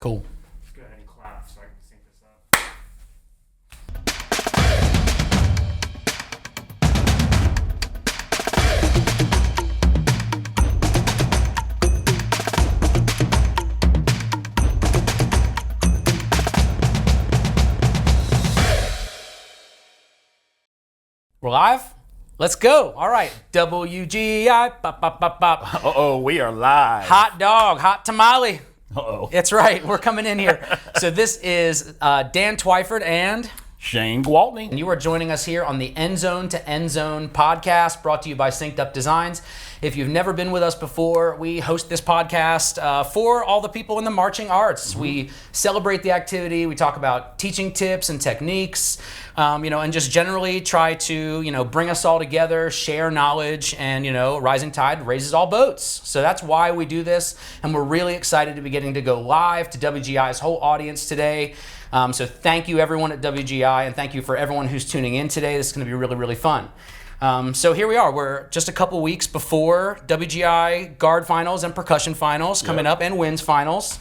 Cool. Let's go ahead and clap so I can sync this up. We're live? Let's go. All right. WGI. Bop, bop, bop, bop. Uh-oh, we are live. Hot dog, hot tamale. Uh-oh. That's right. We're coming in here. So this is Dan Twyford and Shane Gwaltney. you are joining us here on the End Zone to End Zone podcast brought to you by Synced Up Designs. If you've never been with us before, we host this podcast for all the people in the marching arts. Mm-hmm. We celebrate the activity. We talk about teaching tips and techniques, and just generally try to, bring us all together, share knowledge, and, rising tide raises all boats. So that's why we do this. And we're really excited to be getting to go live to WGI's whole audience today. So thank you everyone at WGI, and thank you for everyone who's tuning in today. This is going to be really, really fun. So here we are. We're just a couple weeks before WGI guard finals and percussion finals coming up, and winds finals.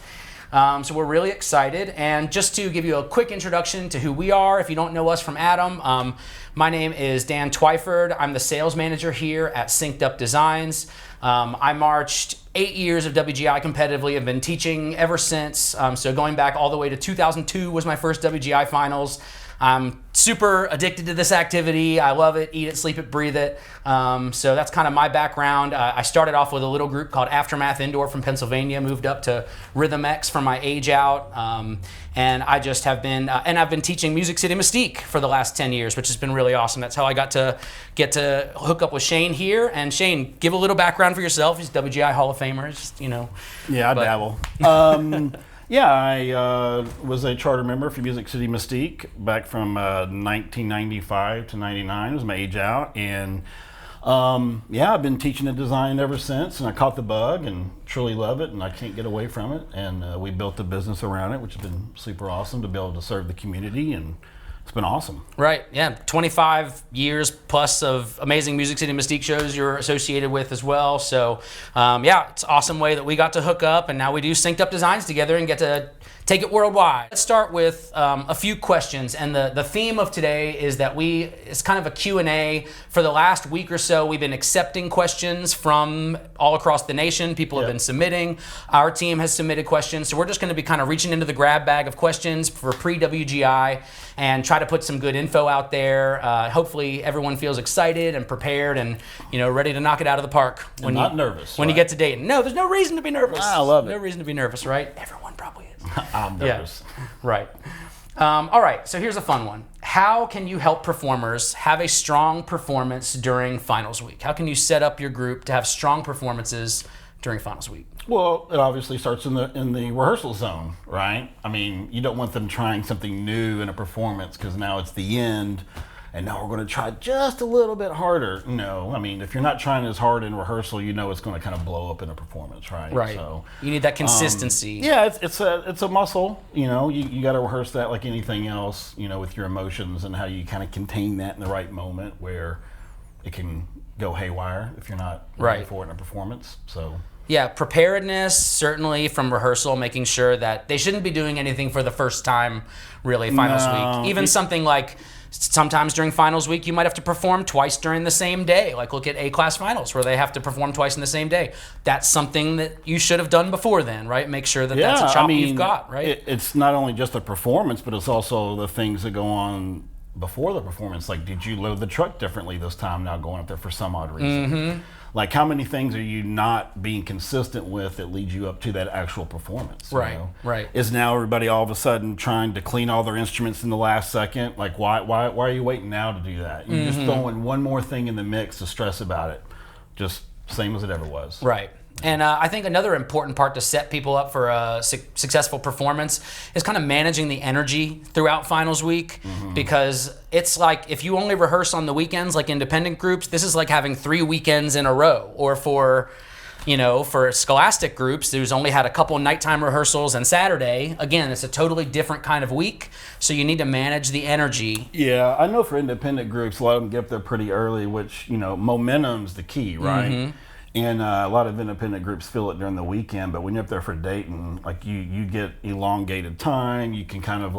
So we're really excited. And just to give you a quick introduction to who we are, if you don't know us from Adam, my name is Dan Twyford. I'm the sales manager here at Synced Up Designs. I marched 8 years of WGI competitively. I've been teaching ever since. So going back all the way to 2002 was my first WGI finals. I'm super addicted to this activity. I love it, eat it, sleep it, breathe it. So that's kind of my background. I started off with a little group called Aftermath Indoor from Pennsylvania, moved up to Rhythm X for my age out. And I just have been, and I've been teaching Music City Mystique for the last 10 years, which has been really awesome. That's how I got to get to hook up with Shane here. And Shane, give a little background for yourself. He's WGI Hall of Famer, Yeah, I dabble. Yeah, I was a charter member for Music City Mystique back from 1995 to 99. It was my age out. And I've been teaching the design ever since. And I caught the bug and truly love it. And I can't get away from it. And we built a business around it, which has been super awesome to be able to serve the community. And it's been awesome. Right, yeah. 25 years plus of amazing Music City Mystique shows you're associated with as well. So, it's an awesome way that we got to hook up, and now we do Synced Up Designs together and get to take it worldwide. Let's start with a few questions, and the theme of today is that it's kind of a Q&A. For the last week or so, we've been accepting questions from all across the nation. People have been submitting. Our team has submitted questions, so we're just going to be kind of reaching into the grab bag of questions for pre-WGI and try to put some good info out there. Hopefully everyone feels excited and prepared and ready to knock it out of the park. When not nervous. When you get to Dayton. No, there's no reason to be nervous. I love it. No reason to be nervous, right? Everyone probably is. I'm nervous. Yeah. Right. All right, so here's a fun one. How can you help performers have a strong performance during finals week? How can you set up your group to have strong performances during finals week? Well, it obviously starts in the rehearsal zone, right? I mean, you don't want them trying something new in a performance because now it's the end, and now we're going to try just a little bit harder. No, I mean, if you're not trying as hard in rehearsal, it's going to kind of blow up in a performance, right? Right. So you need that consistency. Yeah, it's a muscle. You got to rehearse that like anything else. With your emotions and how you kind of contain that in the right moment where it can go haywire if you're not ready for it in a performance. So. Yeah, preparedness, certainly from rehearsal, making sure that they shouldn't be doing anything for the first time, really, finals week. Even something like sometimes during finals week, you might have to perform twice during the same day. Like look at A-class finals where they have to perform twice in the same day. That's something that you should have done before then, right? Make sure that that's a chop you've got, right? It's not only just the performance, but it's also the things that go on before the performance. Like, did you load the truck differently this time now going up there for some odd reason? Mm-hmm. Like, how many things are you not being consistent with that leads you up to that actual performance? Right, right. Is now everybody all of a sudden trying to clean all their instruments in the last second? Like, why are you waiting now to do that? You're just throwing one more thing in the mix to stress about it. Just same as it ever was. Right. And I think another important part to set people up for a successful performance is kind of managing the energy throughout finals week, because it's like if you only rehearse on the weekends like independent groups, this is like having 3 weekends in a row. Or for scholastic groups who's only had a couple nighttime rehearsals and Saturday, again, it's a totally different kind of week. So you need to manage the energy. Yeah, I know for independent groups, a lot of them get up there pretty early, which, momentum's the key, right? And a lot of independent groups feel it during the weekend, but when you're up there for Dayton, like you get elongated time. You can kind of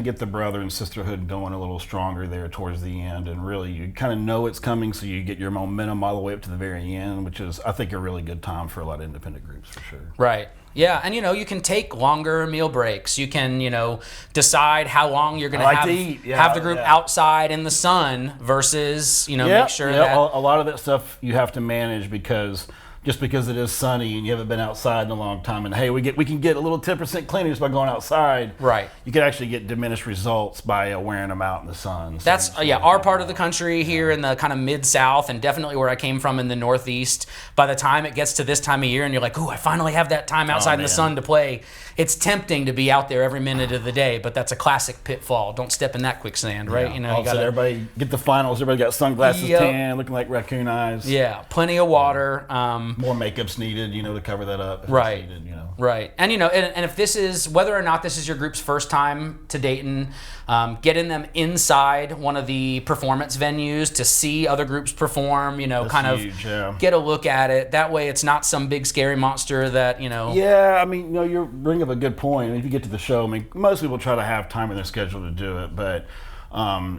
get the brother and sisterhood going a little stronger there towards the end, and really you kind of know it's coming, so you get your momentum all the way up to the very end, which is, I think, a really good time for a lot of independent groups for sure. Right. Yeah, and you can take longer meal breaks. You can, decide how long you're going to have the group outside in the sun versus, make sure that a lot of that stuff you have to manage because it is sunny and you haven't been outside in a long time, and hey, we can get a little 10% cleaner just by going outside. Right. You can actually get diminished results by wearing them out in the sun. So that's our part of the country here in the kind of mid-south, and definitely where I came from in the northeast. By the time it gets to this time of year and you're like, ooh, I finally have that time outside in the sun to play, it's tempting to be out there every minute of the day, but that's a classic pitfall. Don't step in that quicksand, right? You gotta, everybody get the finals. Everybody got sunglasses, tan, looking like raccoon eyes. Yeah, plenty of water. More makeup's needed, to cover that up. Right. Needed, Right. And and if this is, whether or not this is your group's first time to Dayton, getting them inside one of the performance venues to see other groups perform, that's huge, get a look at it. That way it's not some big scary monster that, Yeah, you bring up a good point. If you get to the show, most people try to have time in their schedule to do it, but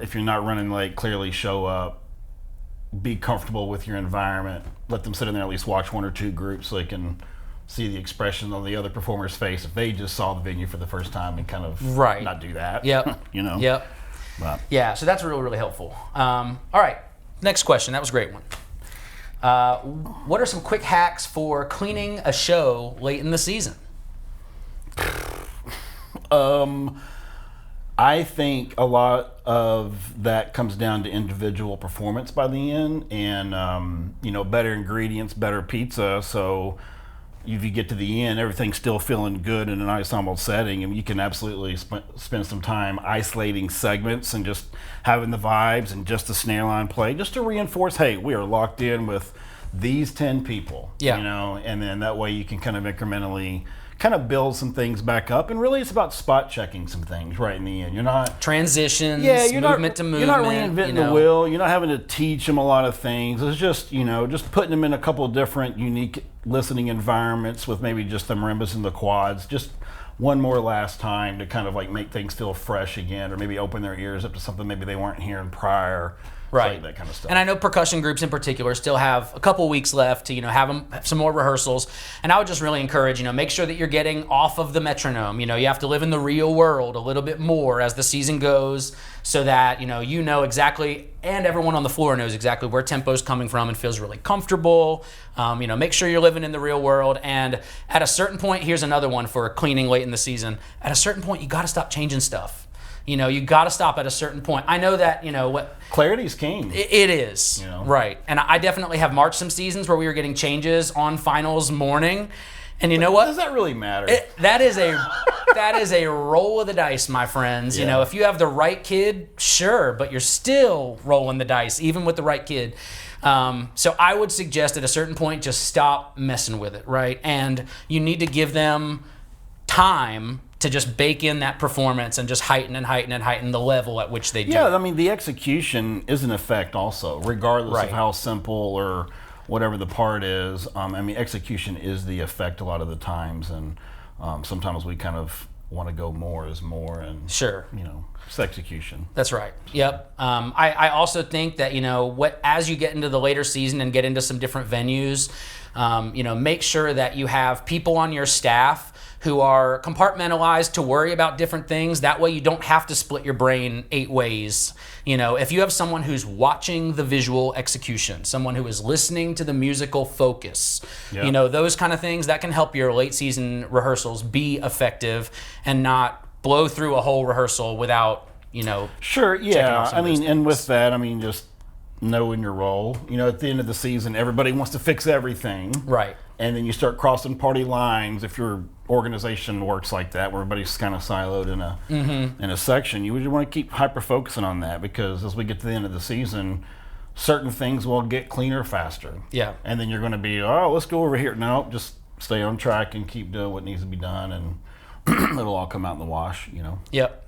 if you're not running late, clearly show up, be comfortable with your environment, let them sit in there, at least watch one or two groups so they can see the expression on the other performer's face if they just saw the venue for the first time, and kind of not do that. Yep. Yep. But. Yeah, so that's really, really helpful. All right, next question. That was a great one. What are some quick hacks for cleaning a show late in the season? I think a lot of that comes down to individual performance by the end, and better ingredients, better pizza. So if you get to the end, everything's still feeling good in an ensemble setting, and you can absolutely spend some time isolating segments and just having the vibes and just the snare line play, just to reinforce, hey, we are locked in with these 10 people. And then that way you can kind of incrementally kind of build some things back up, and really it's about spot checking some things right in the end. You're not transitions, you're movement to movement. You're not reinventing the wheel. You're not having to teach them a lot of things. It's just just putting them in a couple of different unique listening environments with maybe just the marimbas and the quads, just one more last time to kind of make things feel fresh again, or maybe open their ears up to something maybe they weren't hearing prior. Right. That kind of stuff. And I know percussion groups in particular still have a couple weeks left to, have some more rehearsals. And I would just really encourage, make sure that you're getting off of the metronome. You have to live in the real world a little bit more as the season goes, so that, you know exactly, and everyone on the floor knows exactly where tempo's coming from and feels really comfortable. Make sure you're living in the real world. And at a certain point, here's another one for cleaning late in the season. At a certain point, you got to stop changing stuff. You got to stop at a certain point. I know that, what clarity's king. It is, right. And I definitely have marched some seasons where we were getting changes on finals morning. And you know what? Does that really matter? That is a roll of the dice, my friends. Yeah. If you have the right kid, sure, but you're still rolling the dice, even with the right kid. So I would suggest at a certain point, just stop messing with it, right? And you need to give them time to just bake in that performance and just heighten the level at which they do. Yeah, the execution is an effect also, regardless of how simple or whatever the part is. Execution is the effect a lot of the times, and sometimes we kind of want to go more is more, and sure, it's execution. That's right. Yep. I also think that as you get into the later season and get into some different venues, make sure that you have people on your staff who are compartmentalized to worry about different things. That way you don't have to split your brain 8 ways. If you have someone who's watching the visual execution, someone who is listening to the musical focus, those kind of things, that can help your late season rehearsals be effective and not blow through a whole rehearsal without, Sure, yeah. checking off some of those And things. with that, just knowing your role. At the end of the season, everybody wants to fix everything. Right. And then you start crossing party lines. If your organization works like that, where everybody's kind of siloed in a section, you would want to keep hyper focusing on that, because as we get to the end of the season, certain things will get cleaner faster. Yeah. And then you're going to be, let's go over here. No, just stay on track and keep doing what needs to be done, and it'll all come out in the wash. Yep.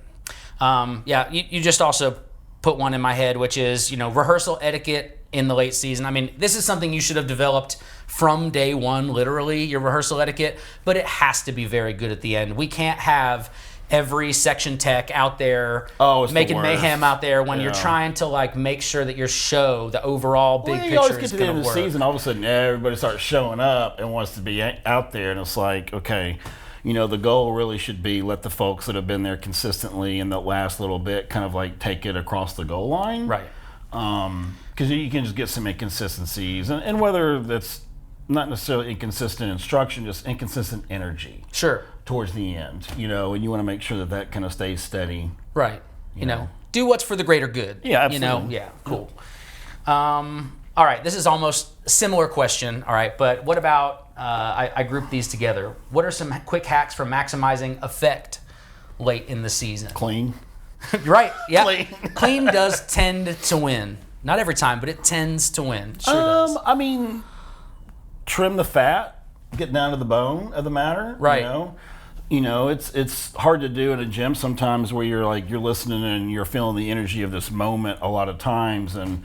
You just also put one in my head, which is, rehearsal etiquette in the late season. I mean, this is something you should have developed from day one, literally, your rehearsal etiquette, but it has to be very good at the end. We can't have every section tech out there making mayhem out there when you're trying to like make sure that your show, the overall big picture, always get is to the going end to of the work. season, all of a sudden everybody starts showing up and wants to be out there, and it's like, okay, you know, the goal really should be let the folks that have been there consistently in the last little bit kind of like take it across the goal line. Right. Because you can just get some inconsistencies, and whether that's not necessarily inconsistent instruction, just inconsistent energy. Sure. Towards the end, you know, and you want to make sure that that kind of stays steady. Right. You know, do what's for the greater good. Yeah, absolutely. You know, yeah, cool. All right, this is almost a similar question, all right, but what about, I grouped these together. What are some quick hacks for maximizing effect late in the season? Clean. Right, yeah. Clean does tend to win. Not every time, but it tends to win. Sure does. I mean, trim the fat, get down to the bone of the matter. Right. You know, it's hard to do in a gym sometimes where you're listening and you're feeling the energy of this moment a lot of times, and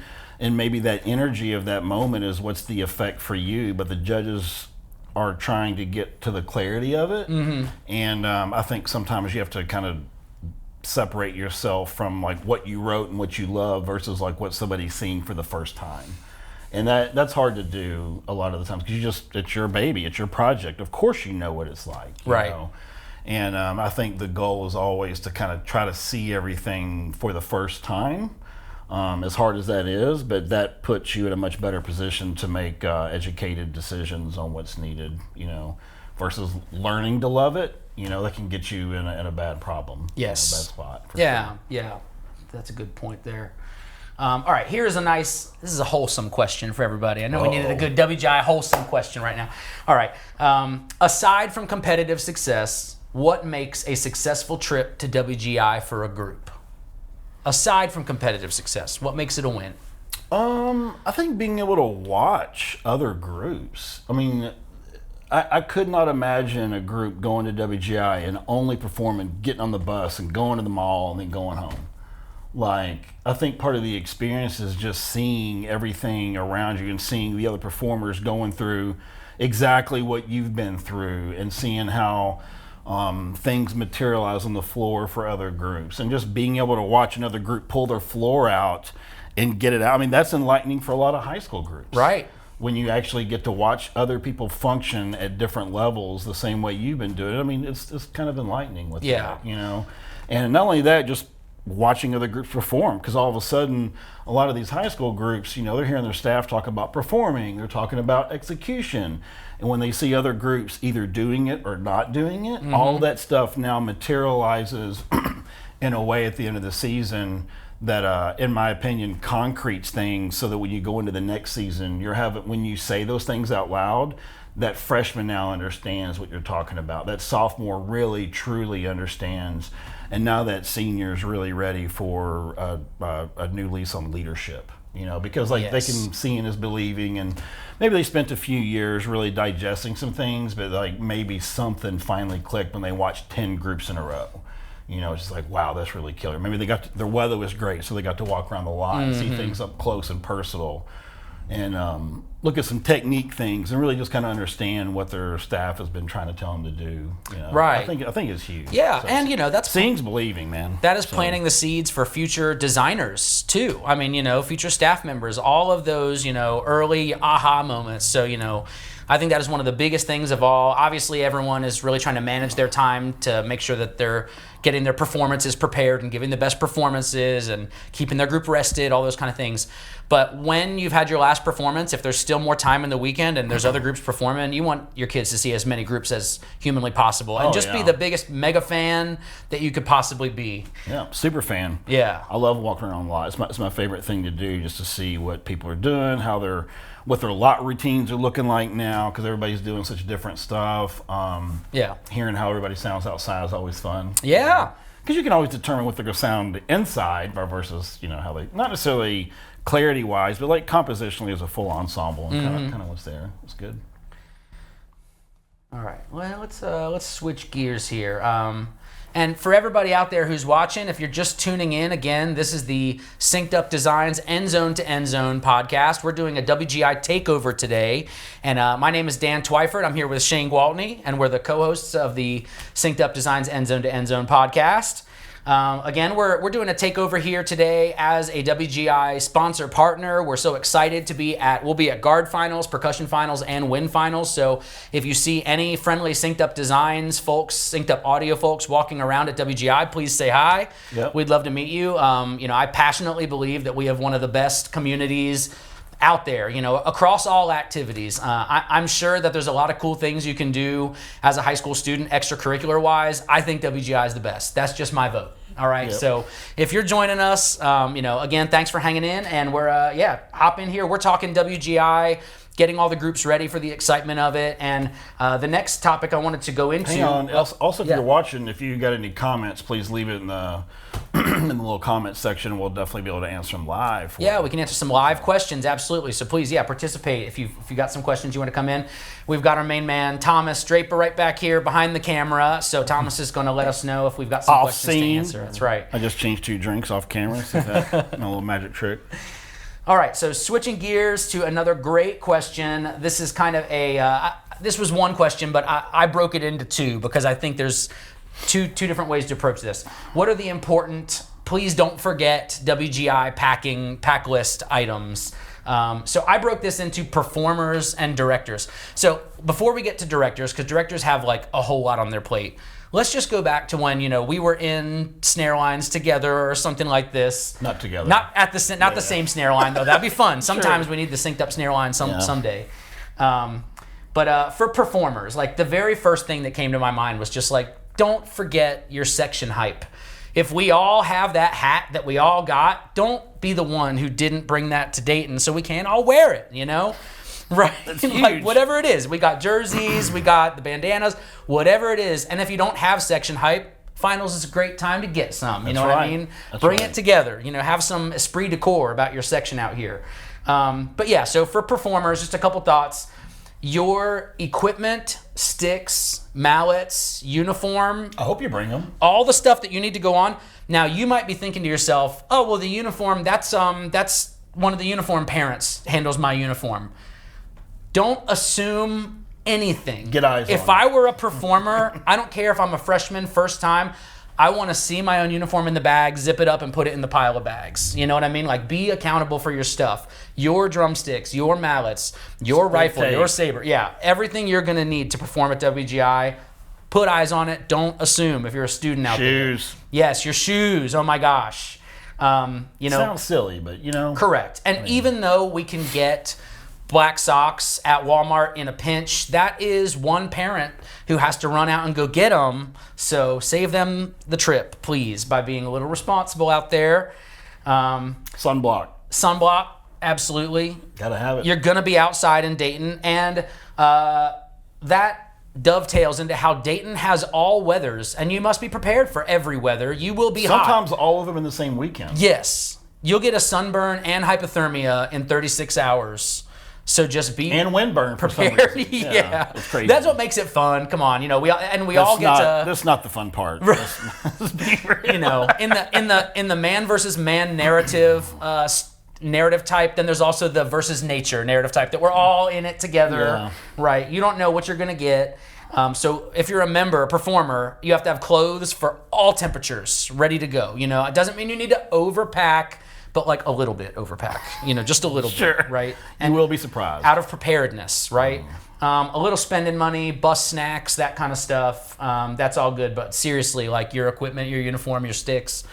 maybe that energy of that moment is what's the effect for you, but the judges are trying to get to the clarity of it. Mm-hmm. And I think sometimes you have to kind of separate yourself from like what you wrote and what you love versus like what somebody's seeing for the first time. And that's hard to do a lot of the times because it's your baby, it's your project. Of course you know what it's like. You know? And I think the goal is always to kind of try to see everything for the first time, as hard as that is, but that puts you in a much better position to make educated decisions on what's needed, you know, versus learning to love it. You know, that can get you in a bad problem. Yes. In a bad spot. Yeah. That's a good point there. All right, this is a wholesome question for everybody. I know we needed a good WGI wholesome question right now. All right, aside from competitive success, what makes a successful trip to WGI for a group? Aside from competitive success, what makes it a win? I think being able to watch other groups. I mean, I could not imagine a group going to WGI and only performing, getting on the bus and going to the mall and then going home. Like, I think part of the experience is just seeing everything around you and seeing the other performers going through exactly what you've been through and seeing how things materialize on the floor for other groups, and just being able to watch another group pull their floor out and get it out. I mean, that's enlightening for a lot of high school groups. Right. When you actually get to watch other people function at different levels the same way you've been doing it. I mean, it's kind of enlightening with that, you know. And not only that, just watching other groups perform, because all of a sudden a lot of these high school groups, you know, they're hearing their staff talk about performing, they're talking about execution, and when they see other groups either doing it or not doing it, all that stuff now materializes in a way at the end of the season that in my opinion concretes things, so that when you go into the next season, when you say those things out loud, that freshman now understands what you're talking about, that sophomore really truly understands, and now that senior's really ready for a new lease on leadership, you know, because they can seeing is believing, and maybe they spent a few years really digesting some things, but like maybe something finally clicked when they watched 10 groups in a row. You know, it's just like, wow, that's really killer. Maybe their weather was great, so they got to walk around the lot and see things up close and personal, and look at some technique things, and really just kind of understand what their staff has been trying to tell them to do. You know? Right. I think it's huge. Yeah, so, and you know, that's seeing's believing, man. That is planting the seeds for future designers too. I mean, you know, future staff members, all of those, you know, early aha moments. So, you know, I think that is one of the biggest things of all. Obviously, everyone is really trying to manage their time to make sure that they're getting their performances prepared and giving the best performances and keeping their group rested, all those kind of things. But when you've had your last performance, if there's still more time in the weekend and there's other groups performing, you want your kids to see as many groups as humanly possible and be the biggest mega fan that you could possibly be. Yeah, super fan. Yeah. I love walking around the lot. It's my favorite thing to do, just to see what people are doing, what their lot routines are looking like now, because everybody's doing such different stuff. Hearing how everybody sounds outside is always fun. Yeah. Because you can always determine what they're going to sound inside versus, you know, how they, not necessarily clarity-wise, but like compositionally as a full ensemble, and kind of what's there. It's good. All right. Well, let's switch gears here. And for everybody out there who's watching, if you're just tuning in, again, this is the Synced Up Designs End Zone to End Zone podcast. We're doing a WGI takeover today. And my name is Dan Twyford. I'm here with Shane Gwaltney, and we're the co-hosts of the Synced Up Designs End Zone to End Zone podcast. Again, we're doing a takeover here today as a WGI sponsor partner. We're so excited to we'll be at guard finals, percussion finals, and wind finals. So if you see any friendly Synced Up Designs folks, Synced Up Audio folks walking around at WGI, please say hi. Yep. We'd love to meet you. I passionately believe that we have one of the best communities out there, across all activities. I'm sure that there's a lot of cool things you can do as a high school student, extracurricular wise. I think WGI is the best. That's just my vote. All right. Yep. So if you're joining us, again, thanks for hanging in, and we're, hop in here. We're talking WGI, getting all the groups ready for the excitement of it. And the next topic I wanted to go into. Hang on. Also, if you're watching, if you got any comments, please leave it in the in the little comment section. We'll definitely be able to answer them live. Yeah, we can answer some live questions. Absolutely. So please, participate. If you got some questions you want to come in. We've got our main man, Thomas Draper, right back here behind the camera. So Thomas is going to let us know if we've got some questions to answer. That's right. I just changed 2 drinks off camera. So that my little magic trick. All right, so switching gears to another great question. This is kind of this was one question, but I broke it into 2 because I think there's two different ways to approach this. What are the important, please don't forget, WGI pack list items? So I broke this into performers and directors. So before we get to directors, because directors have like a whole lot on their plate, let's just go back to when we were in snare lines together or something like this. Not together. Not the same snare line though. That'd be fun. Sometimes we need the synced up snare line someday. But for performers, like the very first thing that came to my mind was just like, don't forget your section hype. If we all have that hat that we all got, don't be the one who didn't bring that to Dayton so we can't all wear it, Right? Like whatever it is. We got jerseys, we got the bandanas, whatever it is. And if you don't have section hype, finals is a great time to get some. You know what I mean? Bring it together. Have some esprit de corps about your section out here. So for performers, just a couple thoughts. Your equipment, sticks, mallets, uniform. I hope you bring them. All the stuff that you need to go on. Now you might be thinking to yourself, "Oh, well, the uniform. That's one of the uniform parents handles my uniform." Don't assume anything. Get eyes on If I were a performer, I don't care if I'm a freshman, first time. I want to see my own uniform in the bag, zip it up, and put it in the pile of bags. You know what I mean? Like, be accountable for your stuff. Your drumsticks, your mallets, your rifle, your saber. Yeah, everything you're going to need to perform at WGI, put eyes on it. Don't assume if you're a student out there. Shoes. Yes, your shoes. Oh, my gosh. Sounds silly, but, Correct. And even though we can get black socks at Walmart in a pinch, that is one parent who has to run out and go get them. So save them the trip, please, by being a little responsible out there. Sunblock, absolutely. Gotta have it. You're gonna be outside in Dayton, and that dovetails into how Dayton has all weathers, and you must be prepared for every weather. You will be hot. Sometimes all of them in the same weekend. Yes. You'll get a sunburn and hypothermia in 36 hours. So just be windburn prepared. Yeah, it's crazy. That's what makes it fun. Come on, we all get to. That's not the fun part. In the man versus man narrative type, then there's also the versus nature narrative type that we're all in it together, right? You don't know what you're gonna get. So if you're a performer, you have to have clothes for all temperatures ready to go. It doesn't mean you need to overpack, but like a little bit overpack, just a little bit, right? And you will be surprised. Out of preparedness, right? A little spending money, bus snacks, that kind of stuff. That's all good, but seriously, like your equipment, your uniform, your sticks,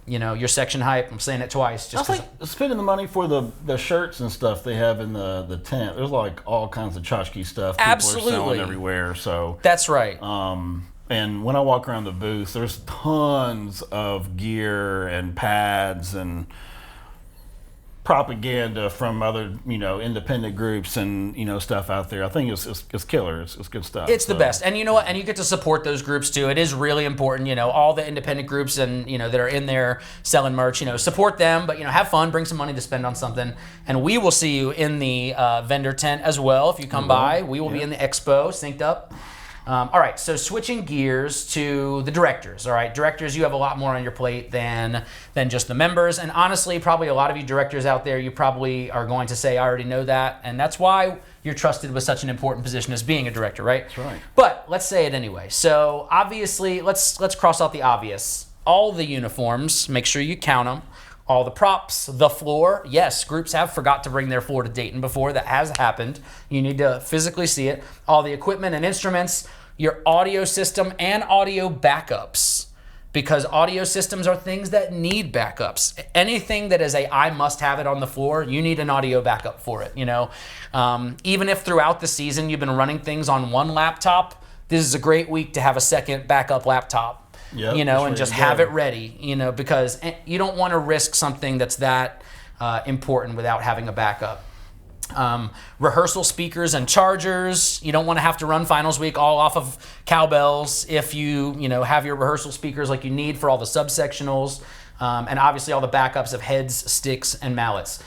your section hype. I'm saying it twice. Just like spending the money for the shirts and stuff they have in the tent. There's like all kinds of tchotchke stuff people are selling everywhere. So that's right. And when I walk around the booth, there's tons of gear and pads and propaganda from other, independent groups and, stuff out there. I think it's killer. It's good stuff. It's the best. And you know what? And you get to support those groups too. It is really important, all the independent groups and, that are in there selling merch, support them, but, have fun, bring some money to spend on something. And we will see you in the vendor tent as well. If you come by, we will be in the expo, synced up. All right, so switching gears to the directors. All right, directors, you have a lot more on your plate than just the members. And honestly, probably a lot of you directors out there, you probably are going to say, I already know that. And that's why you're trusted with such an important position as being a director, right? That's right. But let's say it anyway. So obviously, let's cross out the obvious. All the uniforms, make sure you count them. All the props, the floor. Yes, groups have forgot to bring their floor to Dayton before. That has happened. You need to physically see it. All the equipment and instruments, your audio system and audio backups. Because audio systems are things that need backups. Anything that is I must have it on the floor, you need an audio backup for it. Even if throughout the season you've been running things on one laptop, this is a great week to have a second backup laptop. Yep, And just have it ready, because you don't want to risk something that's that important without having a backup. Rehearsal speakers and chargers. You don't want to have to run finals week all off of cowbells if you have your rehearsal speakers like you need for all the subsectionals, and obviously all the backups of heads, sticks, and mallets.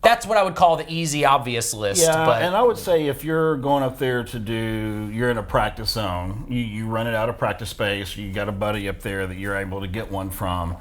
That's what I would call the easy, obvious list. Yeah, and I would say if you're going up there you're in a practice zone, you run it out of practice space, you got a buddy up there that you're able to get one from.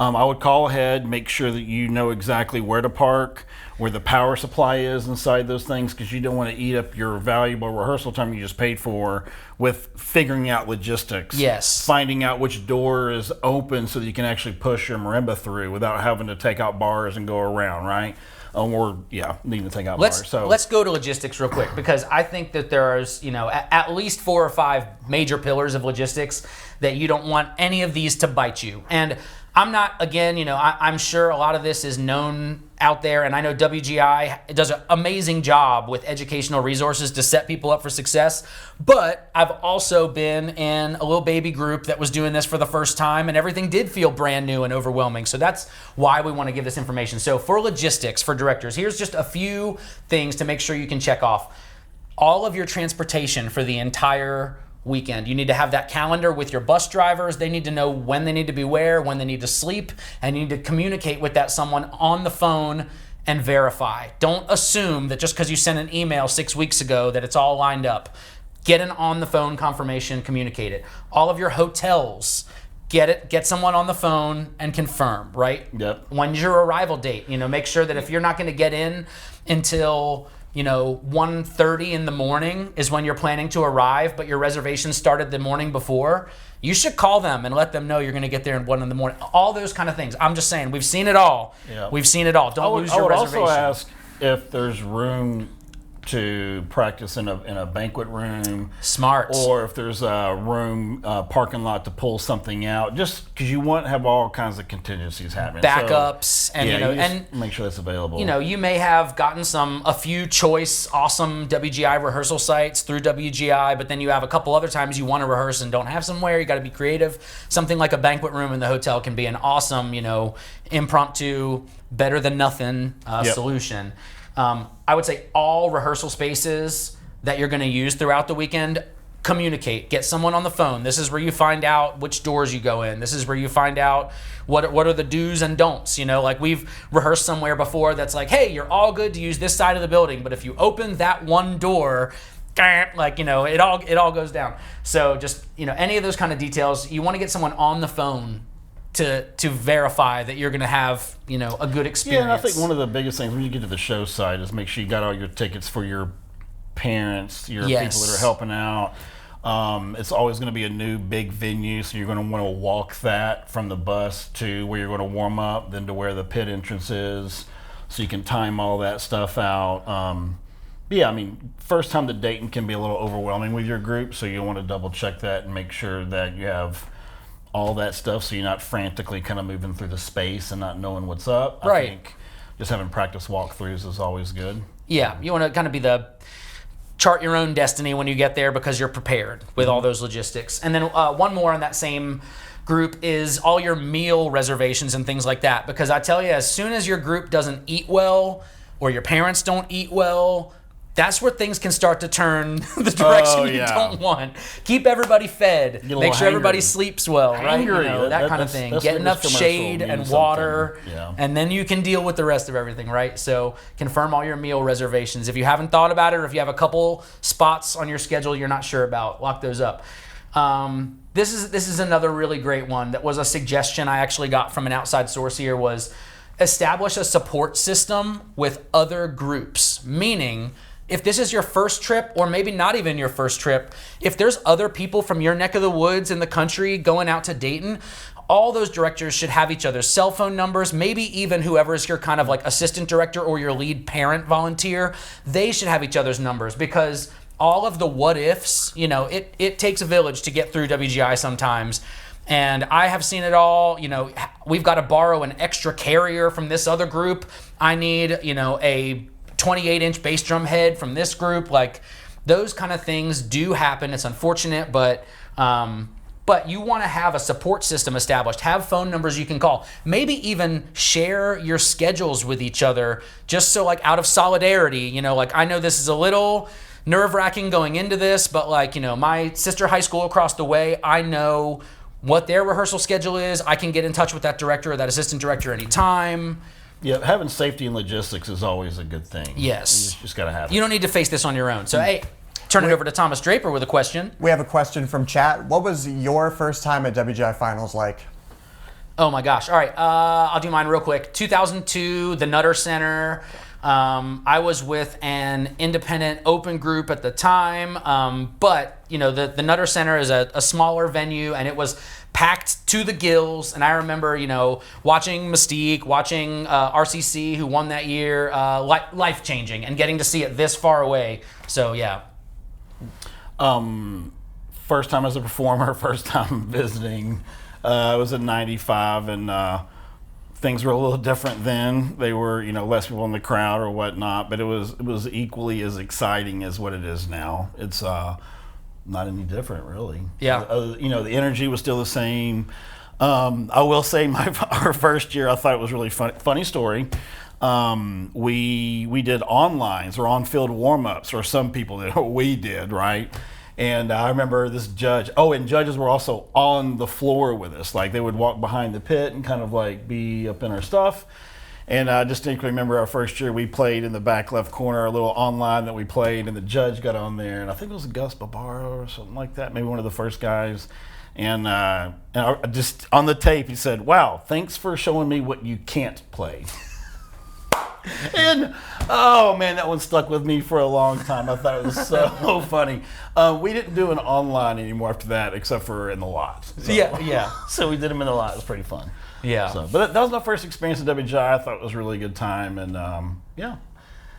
I would call ahead, make sure that you know exactly where to park, where the power supply is inside those things, because you don't want to eat up your valuable rehearsal time you just paid for with figuring out logistics. Yes. Finding out which door is open so that you can actually push your marimba through without having to take out bars and go around, right? Needing to take out bars. So let's go to logistics real quick, because I think that there's at least 4 or 5 major pillars of logistics that you don't want any of these to bite you. And I'm not, again, I'm sure a lot of this is known out there, and I know WGI does an amazing job with educational resources to set people up for success, but I've also been in a little baby group that was doing this for the first time, and everything did feel brand new and overwhelming. So that's why we want to give this information. So for logistics, for directors, here's just a few things to make sure you can check off. All of your transportation for the entire weekend. You need to have that calendar with your bus drivers. They need to know when they need to be where, when they need to sleep, and you need to communicate with that someone on the phone and verify. Don't assume that just because you sent an email 6 weeks ago that it's all lined up. Get an on the phone confirmation, communicate it. All of your hotels, get someone on the phone and confirm, right? Yep. When's your arrival date? Make sure that if you're not going to get in until 1:30 in the morning is when you're planning to arrive, but your reservation started the morning before, you should call them and let them know you're going to get there at 1 in the morning. All those kind of things. I'm just saying, we've seen it all. Yeah. We've seen it all. Don't lose your reservation. I would also ask if there's room to practice in a banquet room. Smart. Or if there's a room, parking lot to pull something out, just because you want to have all kinds of contingencies happening. Backups, and and make sure that's available. You may have gotten a few choice, awesome WGI rehearsal sites through WGI, but then you have a couple other times you want to rehearse and don't have somewhere. You got to be creative. Something like a banquet room in the hotel can be an awesome, impromptu, better than nothing solution. I would say all rehearsal spaces that you're going to use throughout the weekend, communicate. Get someone on the phone. This is where you find out which doors you go in. This is where you find out what are the do's and don'ts. Like we've rehearsed somewhere before that's like, hey, you're all good to use this side of the building, but if you open that one door, it all goes down. So just any of those kind of details, you want to get someone on the phone to verify that you're going to have a good experience. Yeah, and I think one of the biggest things when you get to the show side is make sure you got all your tickets for your parents, your people that are helping out. It's always going to be a new big venue, so you're going to want to walk that from the bus to where you're going to warm up, then to where the pit entrance is, so you can time all that stuff out. First time to Dayton can be a little overwhelming with your group, so you want to double check that and make sure that you have all that stuff, so you're not frantically kind of moving through the space and not knowing what's up. Right. I think just having practice walkthroughs is always good. Yeah, you want to kind of be the chart your own destiny when you get there because you're prepared with all those logistics. And then one more on that same group is all your meal reservations and things like that. Because I tell you, as soon as your group doesn't eat well or your parents don't eat well, that's where things can start to turn the direction you don't want. Keep everybody fed. Make sure everybody sleeps well, right? You know, that kind of thing. Get enough shade and water, and then you can deal with the rest of everything, right? So confirm all your meal reservations. If you haven't thought about it, or if you have a couple spots on your schedule you're not sure about, lock those up. This is another really great one that was a suggestion I actually got from an outside source here, was establish a support system with other groups. Meaning, if this is your first trip, or maybe not even your first trip, if there's other people from your neck of the woods in the country going out to Dayton, all those directors should have each other's cell phone numbers, maybe even whoever's your kind of like assistant director or your lead parent volunteer, they should have each other's numbers, because all of the what ifs, you know, it takes a village to get through WGI sometimes. And I have seen it all. You know, we've got to borrow an extra carrier from this other group. I need, you know, a 28-inch bass drum head from this group. Like, those kind of things do happen. It's unfortunate, but you want to have a support system established. Have phone numbers you can call. Maybe even share your schedules with each other, just so, like, out of solidarity. You know, like, I know this is a little nerve-wracking going into this, but, like, you know, my sister high school across the way, I know what their rehearsal schedule is. I can get in touch with that director or that assistant director anytime. Yeah, having safety and logistics is always a good thing. Yes. You just got to have it. You don't need to face this on your own. So, hey, turn it over to Thomas Draper with a question. We have a question from chat. What was your first time at WGI Finals like? Oh, my gosh. All right. I'll do mine real quick. 2002, the Nutter Center. I was with an independent open group at the time, but, you know, the Nutter Center is a smaller venue, and it was packed to the gills. And I remember, you know, watching Mystique, watching RCC, who won that year, life-changing, and getting to see it this far away. So, yeah. First time as a performer, first time visiting. I was in '95, and things were a little different then. They were, you know, less people in the crowd or whatnot, but it was equally as exciting as what it is now. It's not any different, really. Yeah. You know, the energy was still the same. I will say our first year, I thought it was really funny story. We did onlines or on-field warm-ups, or some people did, or we did, right? And I remember this judge, and judges were also on the floor with us. Like, they would walk behind the pit and kind of like be up in our stuff. And I distinctly remember our first year, we played in the back left corner, a little online that we played, and the judge got on there, and I think it was Gus Barbaro or something like that, maybe one of the first guys. And just on the tape, he said, "Wow, thanks for showing me what you can't play." And oh man, that one stuck with me for a long time. I thought it was so funny. We didn't do an online anymore after that, except for in the lot. So, Yeah. So we did them in the lot. It was pretty fun. Yeah. So, but that was my first experience at WGI. I thought it was a really good time, and yeah.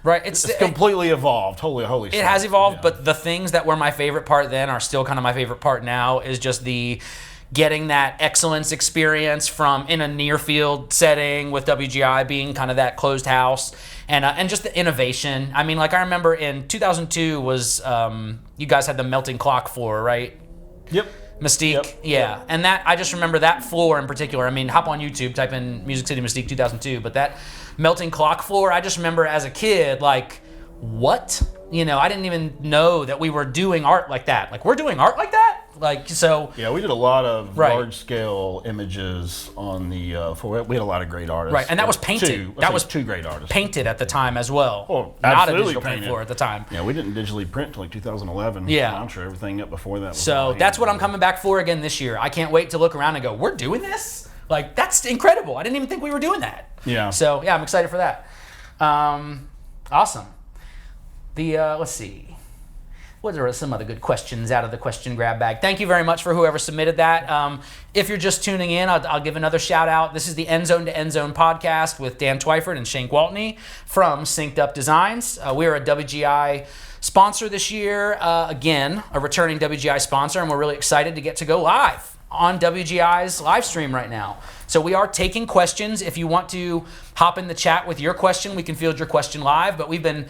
Right. It's completely evolved. Holy It shit. has evolved, Yeah. but the things that were my favorite part then are still kind of my favorite part now. Is just the getting that excellence experience from in a near field setting with WGI being kind of that closed house, and just the innovation. I mean, like, I remember in 2002 was you guys had the melting clock floor, right? Yep. Mystique, Yep. Yeah. And that, I just remember that floor in particular. I mean, hop on YouTube, type in Music City Mystique 2002, but that melting clock floor, I just remember as a kid, like, what? You know, I didn't even know that we were doing art like that. Like, we're doing art like that? Like, so. Yeah, we did a lot of large-scale images on the floor. We had a lot of great artists. Right, and that was painted. That was two great artists. Painted at the time as well. Oh, not a absolutely digital print painted. floor at the time. Yeah, we didn't digitally print until like 2011. Yeah. I'm sure everything up before that was So that's what I'm coming back for again this year. I can't wait to look around and go, we're doing this? Like, that's incredible. I didn't even think we were doing that. Yeah. So, yeah, I'm excited for that. Awesome. Let's see. What are some other good questions out of the question grab bag? Thank you very much for whoever submitted that. If you're just tuning in, I'll give another shout out. This is the End Zone to End Zone podcast with Dan Twyford and Shane Gwaltney from Synced Up Designs. We're a WGI sponsor this year. Again, a returning WGI sponsor, and we're really excited to get to go live on WGI's live stream right now. So we are taking questions. If you want to hop in the chat with your question, we can field your question live, but we've been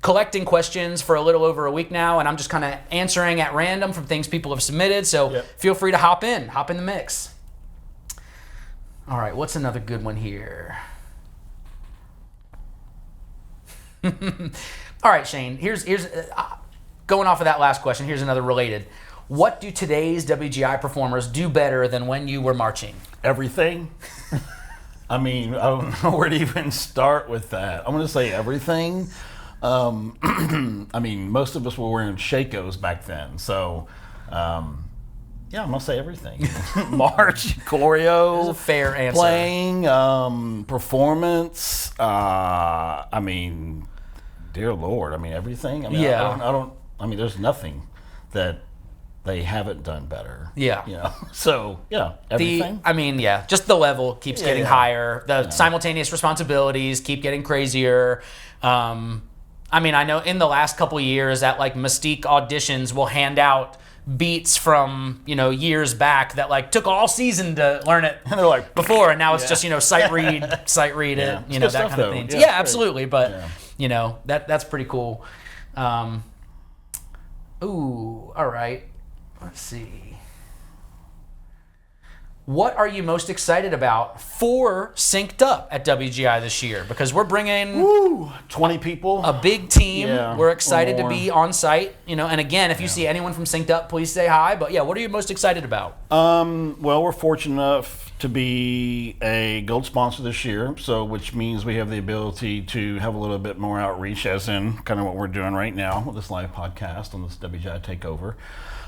collecting questions for a little over a week now, and I'm just kind of answering at random from things people have submitted, so feel free to hop in the mix. All right, what's another good one here? All right, Shane. Here's going off of that last question. Here's another related. What do today's WGI performers do better than when you were marching? Everything. I mean, I don't know where to even start with that. I'm going to say everything. I mean, most of us were wearing Shakos back then, so yeah, I'm going to say everything. March, choreo, That's a fair answer. playing, performance. I mean, dear Lord, I mean everything. I mean, Yeah. I mean, there's nothing that they haven't done better. Yeah. You know? So yeah, everything. Just the level keeps getting Yeah. higher. The simultaneous responsibilities keep getting crazier. I know in the last couple years at like Mystique auditions, we'll hand out beats from years back that like took all season to learn it. And they're like before, and now it's Yeah. just sight read Yeah. it, It's that good kind stuff, of though. thing. Yeah, Yeah, it's great. absolutely. But Yeah. that's pretty cool. All right. Let's see. What are you most excited about for Synced Up at WGI this year? Because we're bringing 20 people. a big team. Yeah, We're excited or to be on site. And again, if you see anyone from Synced Up, please say hi. But yeah, what are you most excited about? Well, we're fortunate enough to be a gold sponsor this year, which means we have the ability to have a little bit more outreach, as in kind of what we're doing right now with this live podcast on this WGI takeover.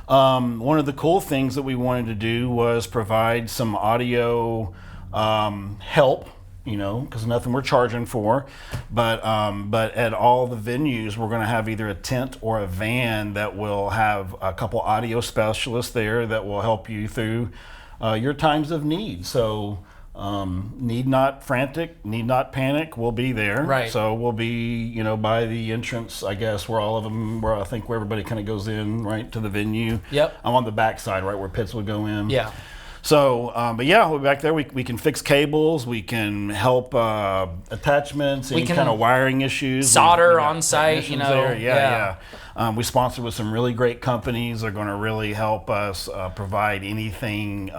One of the cool things that we wanted to do was provide some audio help, because nothing we're charging for, but at all the venues we're going to have either a tent or a van that will have a couple audio specialists there that will help you through your times of need. So need not frantic, need not panic. We'll be there. Right. So we'll be, by the entrance, I guess, where everybody kind of goes in, right, to the venue. Yep. I'm on the back side, right, where pits would go in. Yeah. So, but yeah, we'll be back there. We can fix cables. We can help attachments, any can kind of wiring issues. solder We got on site, technicians there. Yeah. We sponsored with some really great companies. They're going to really help us provide anything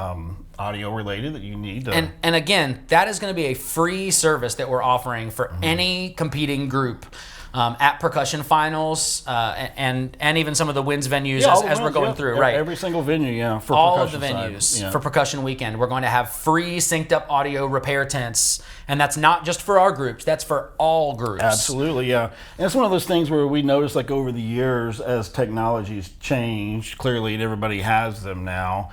audio related that you need. And again, that is going to be a free service that we're offering for any competing group at percussion finals and even some of the wins venues as we're going through. Right. Every single venue, for all of the percussion venues side. Yeah. for percussion weekend, we're going to have free Synced Up audio repair tents, and that's not just for our groups, that's for all groups. Absolutely, yeah. And it's one of those things where we notice, like, over the years, as technology's changed, clearly, and everybody has them now,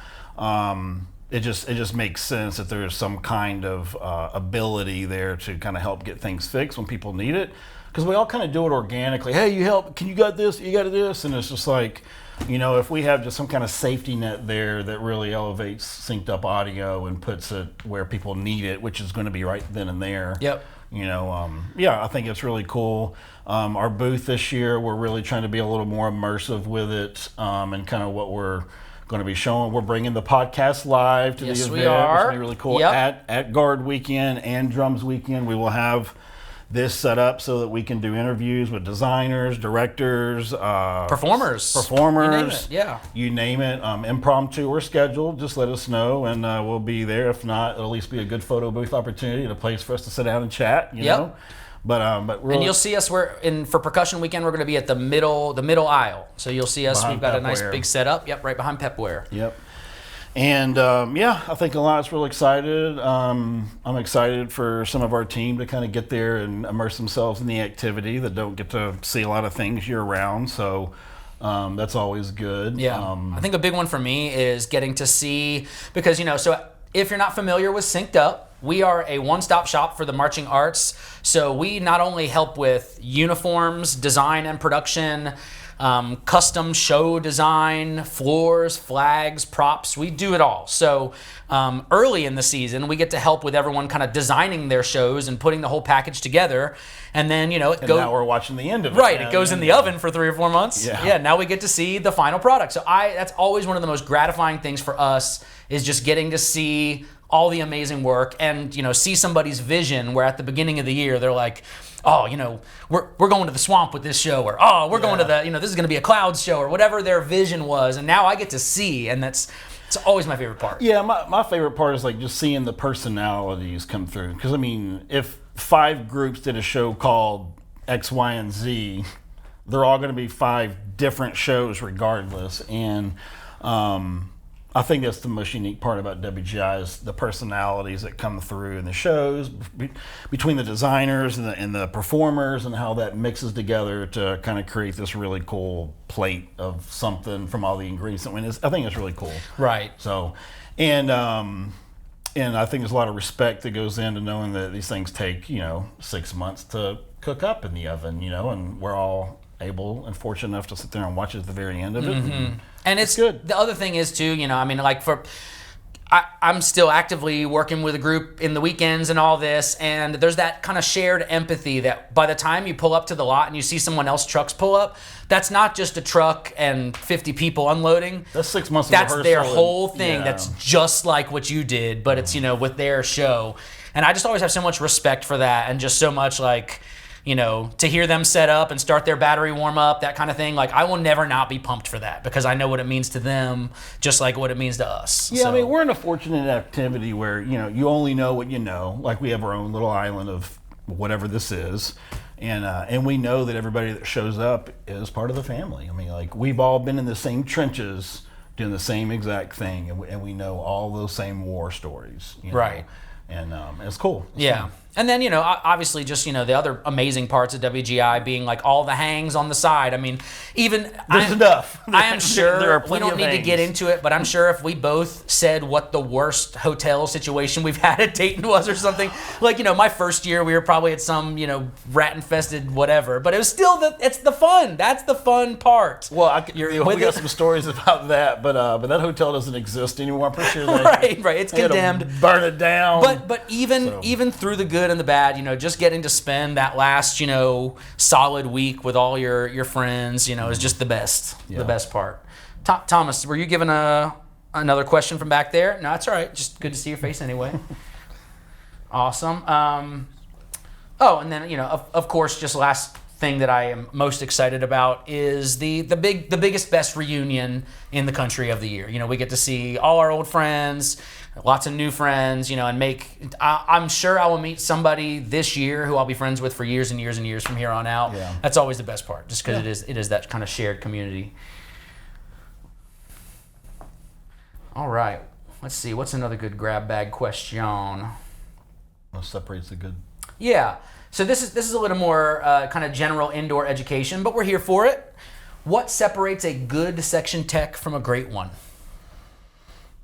it just makes sense that there's some kind of ability there to kind of help get things fixed when people need it. Because we all kind of do it organically. Hey, you help? Can you got this? You got this? And it's just like, if we have just some kind of safety net there that really elevates Synced Up audio and puts it where people need it, which is going to be right then and there. Yep. I think it's really cool. Our booth this year, we're really trying to be a little more immersive with it, and kind of what we're going to be showing. We're bringing the podcast live to the event, we are. which will be really cool. Yep. At Guard Weekend and Drums Weekend, we will have this set up so that we can do interviews with designers, directors, Performers. You name it. Yeah. You name it. Impromptu or scheduled, just let us know, and we'll be there. If not, it'll at least be a good photo booth opportunity and a place for us to sit down and chat. You know. But really, and you'll see us for percussion weekend. We're going to be at the middle aisle. So you'll see us. We've got a nice big setup. Yep, right behind Pepware. Yep. And I think a lot's real excited. I'm excited for some of our team to kind of get there and immerse themselves in the activity that don't get to see a lot of things year round. So that's always good. Yeah. I think a big one for me is getting to see, because, so if you're not familiar with Synced Up, we are a one-stop shop for the marching arts. So we not only help with uniforms, design and production, custom show design, floors, flags, props. We do it all. So early in the season, we get to help with everyone kind of designing their shows and putting the whole package together. And then, now we're watching the end of it. Right. It goes in the oven for 3 or 4 months. Yeah. Now we get to see the final product. So that's always one of the most gratifying things for us, is just getting to see all the amazing work and, see somebody's vision, where at the beginning of the year, they're like, oh, we're going to the swamp with this show, or, oh, we're going to this is going to be a cloud show, or whatever their vision was. And now I get to see, and it's always my favorite part. Yeah, my favorite part is like just seeing the personalities come through. Because, if 5 groups did a show called X, Y, and Z, they're all going to be 5 different shows regardless. And I think that's the most unique part about WGI is the personalities that come through in the shows between the designers and the performers, and how that mixes together to kind of create this really cool plate of something from all the ingredients. I mean, I think it's really cool. Right. So, and I think there's a lot of respect that goes into knowing that these things take 6 months to cook up in the oven, and we're all able and fortunate enough to sit there and watch it at the very end of it. And it's good. The other thing is too, I'm still actively working with a group in the weekends and all this, and there's that kind of shared empathy that by the time you pull up to the lot and you see someone else's trucks pull up, that's not just a truck and 50 people unloading. That's 6 months of That's rehearsal. their whole thing. Yeah. That's just like what you did, but it's, with their show. And I just always have so much respect for that, and just so much to hear them set up and start their battery warm up, that kind of thing. I will never not be pumped for that, because I know what it means to them, just like what it means to us. Yeah, So, I mean, we're in a fortunate activity where, you only know what you know. Like, we have our own little island of whatever this is. And we know that everybody that shows up is part of the family. I mean, we've all been in the same trenches doing the same exact thing. And we know all those same war stories. Right. And it's cool. Yeah. fun. And then, obviously just, the other amazing parts of WGI being all the hangs on the side. I mean, even There's enough. I am sure There are we plenty don't of need to hangs. get into it, but I'm sure if we both said what the worst hotel situation we've had at Dayton was or something, my first year we were probably at some, rat infested whatever, but it was still it's the fun. That's the fun part. Well, You're we with got it. some stories about that, but that hotel doesn't exist anymore. I'm pretty sure Right. It's they had to condemned. burn it down. But even through the good and the bad, just getting to spend that last, solid week with all your friends, is just the best part. Thomas, were you given another question from back there? No, that's all right. Just good to see your face anyway. Awesome. And then, of course, just last thing that I am most excited about is the biggest, best reunion in the country of the year. We get to see all our old friends, lots of new friends, and I'm sure I will meet somebody this year who I'll be friends with for years and years and years from here on out. Yeah. That's always the best part, just because it is that kind of shared community. All right, let's see, what's another good grab bag question? What separates the good? Yeah, so this is a little more kind of general indoor education, but we're here for it. What separates a good section tech from a great one?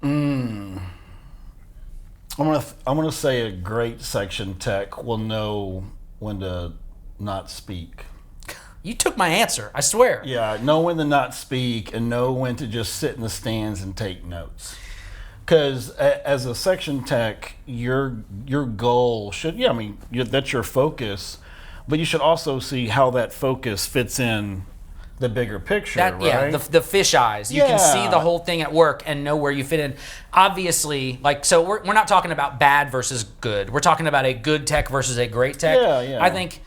I'm gonna say a great section tech will know when to not speak. You took my answer, I swear. Yeah, know when to not speak and know when to just sit in the stands and take notes. Because as a section tech, your goal should, that's your focus, but you should also see how that focus fits in the bigger picture, right? Yeah, the fish eyes. You can see Yeah. the whole thing at work and know where you fit in. Obviously, so we're not talking about bad versus good. We're talking about a good tech versus a great tech. Yeah. I think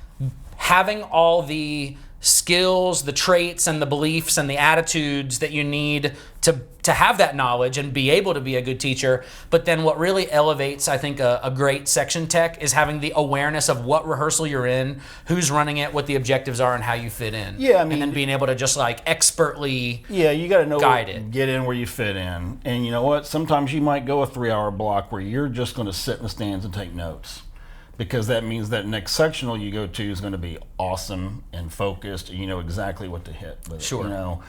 having all the skills, the traits, and the beliefs and the attitudes that you need to have that knowledge and be able to be a good teacher. But then what really elevates, I think, a great section tech is having the awareness of what rehearsal you're in, who's running it, what the objectives are, and how you fit in. Yeah, I mean, and then being able to just expertly you got to know guide it. Get in where you fit in. And you know what? Sometimes you might go a 3-hour block where you're just going to sit in the stands and take notes, because that means that next sectional you go to is going to be awesome and focused, and you know exactly what to hit with it, Sure.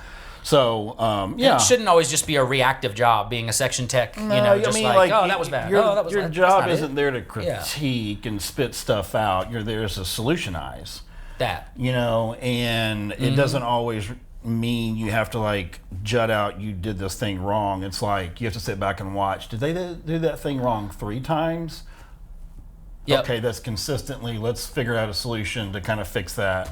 So, It shouldn't always just be a reactive job being a section tech, oh, that was bad. That was your bad. job That's not isn't it. there to critique and spit stuff out. You're there to solutionize. That. And it doesn't always mean you have to jut out you did this thing wrong. It's you have to sit back and watch. Did they do that thing wrong 3 times? Yep. Okay, that's consistently, let's figure out a solution to kind of fix that.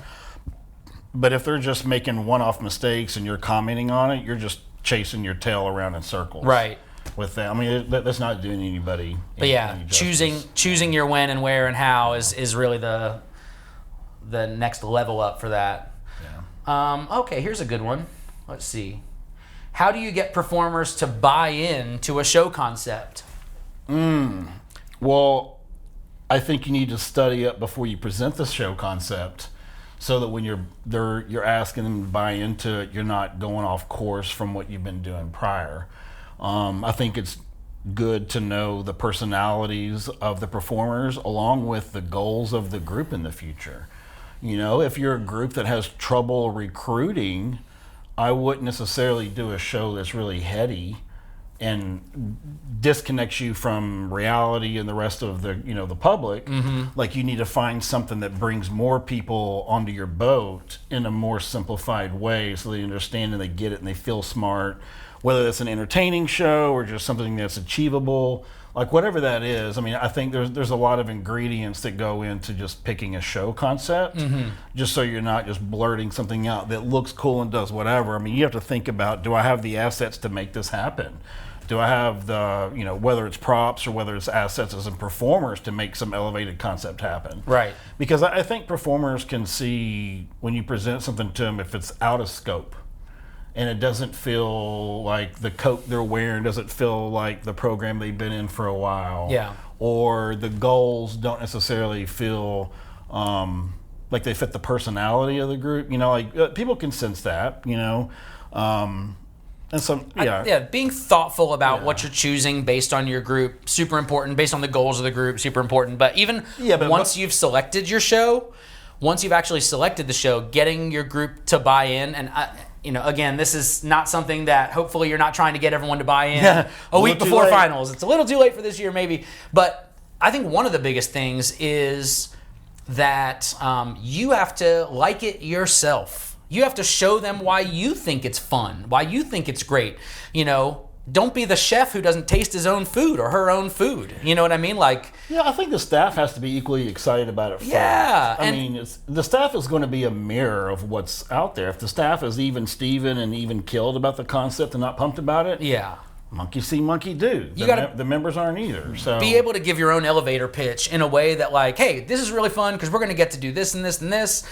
But if they're just making one-off mistakes and you're commenting on it, you're just chasing your tail around in circles. Right. With that, that's not doing anybody. But any justice. choosing your when and where and how is really the next level up for that. Yeah. Okay, here's a good one. Let's see. How do you get performers to buy in to a show concept? Well, I think you need to study up before you present the show concept. so that when you're asking them to buy into it, you're not going off course from what you've been doing prior. I think it's good to know the personalities of the performers along with the goals of the group in the future. If you're a group that has trouble recruiting, I wouldn't necessarily do a show that's really heady and disconnects you from reality and the rest of the the public. Like, you need to find something that brings more people onto your boat in a more simplified way, so they understand and they get it and they feel smart, whether it's an entertaining show or just something that's achievable, like whatever that is. I mean, I think there's a lot of ingredients that go into just picking a show concept, just so you're not just blurting something out that looks cool and does whatever. I mean, you have to think about, do I have the assets to make this happen? Do I have the, whether it's props or whether it's assets as in performers to make some elevated concept happen? Right. Because I think performers can see when you present something to them if it's out of scope and it doesn't feel like the coat they're wearing doesn't feel like the program they've been in for a while. Yeah. Or the goals don't necessarily feel like they fit the personality of the group. People can sense that, and so, being thoughtful about what you're choosing based on your group, super important. Based on the goals of the group, super important. But even once you've selected your show, once you've actually selected the show, getting your group to buy in, and again, this is not something that hopefully you're not trying to get everyone to buy in a week before finals. It's a little too late for this year, maybe. But I think one of the biggest things is that you have to like it yourself. You have to show them why you think it's fun, why you think it's great. Don't be the chef who doesn't taste his own food or her own food. You know what I mean? I think the staff has to be equally excited about it first. Yeah. I mean, the staff is going to be a mirror of what's out there. If the staff is even Steven and even killed about the concept and not pumped about it, monkey see, monkey do. The members aren't either. So be able to give your own elevator pitch in a way that, like, hey, this is really fun because we're going to get to do this and this and this.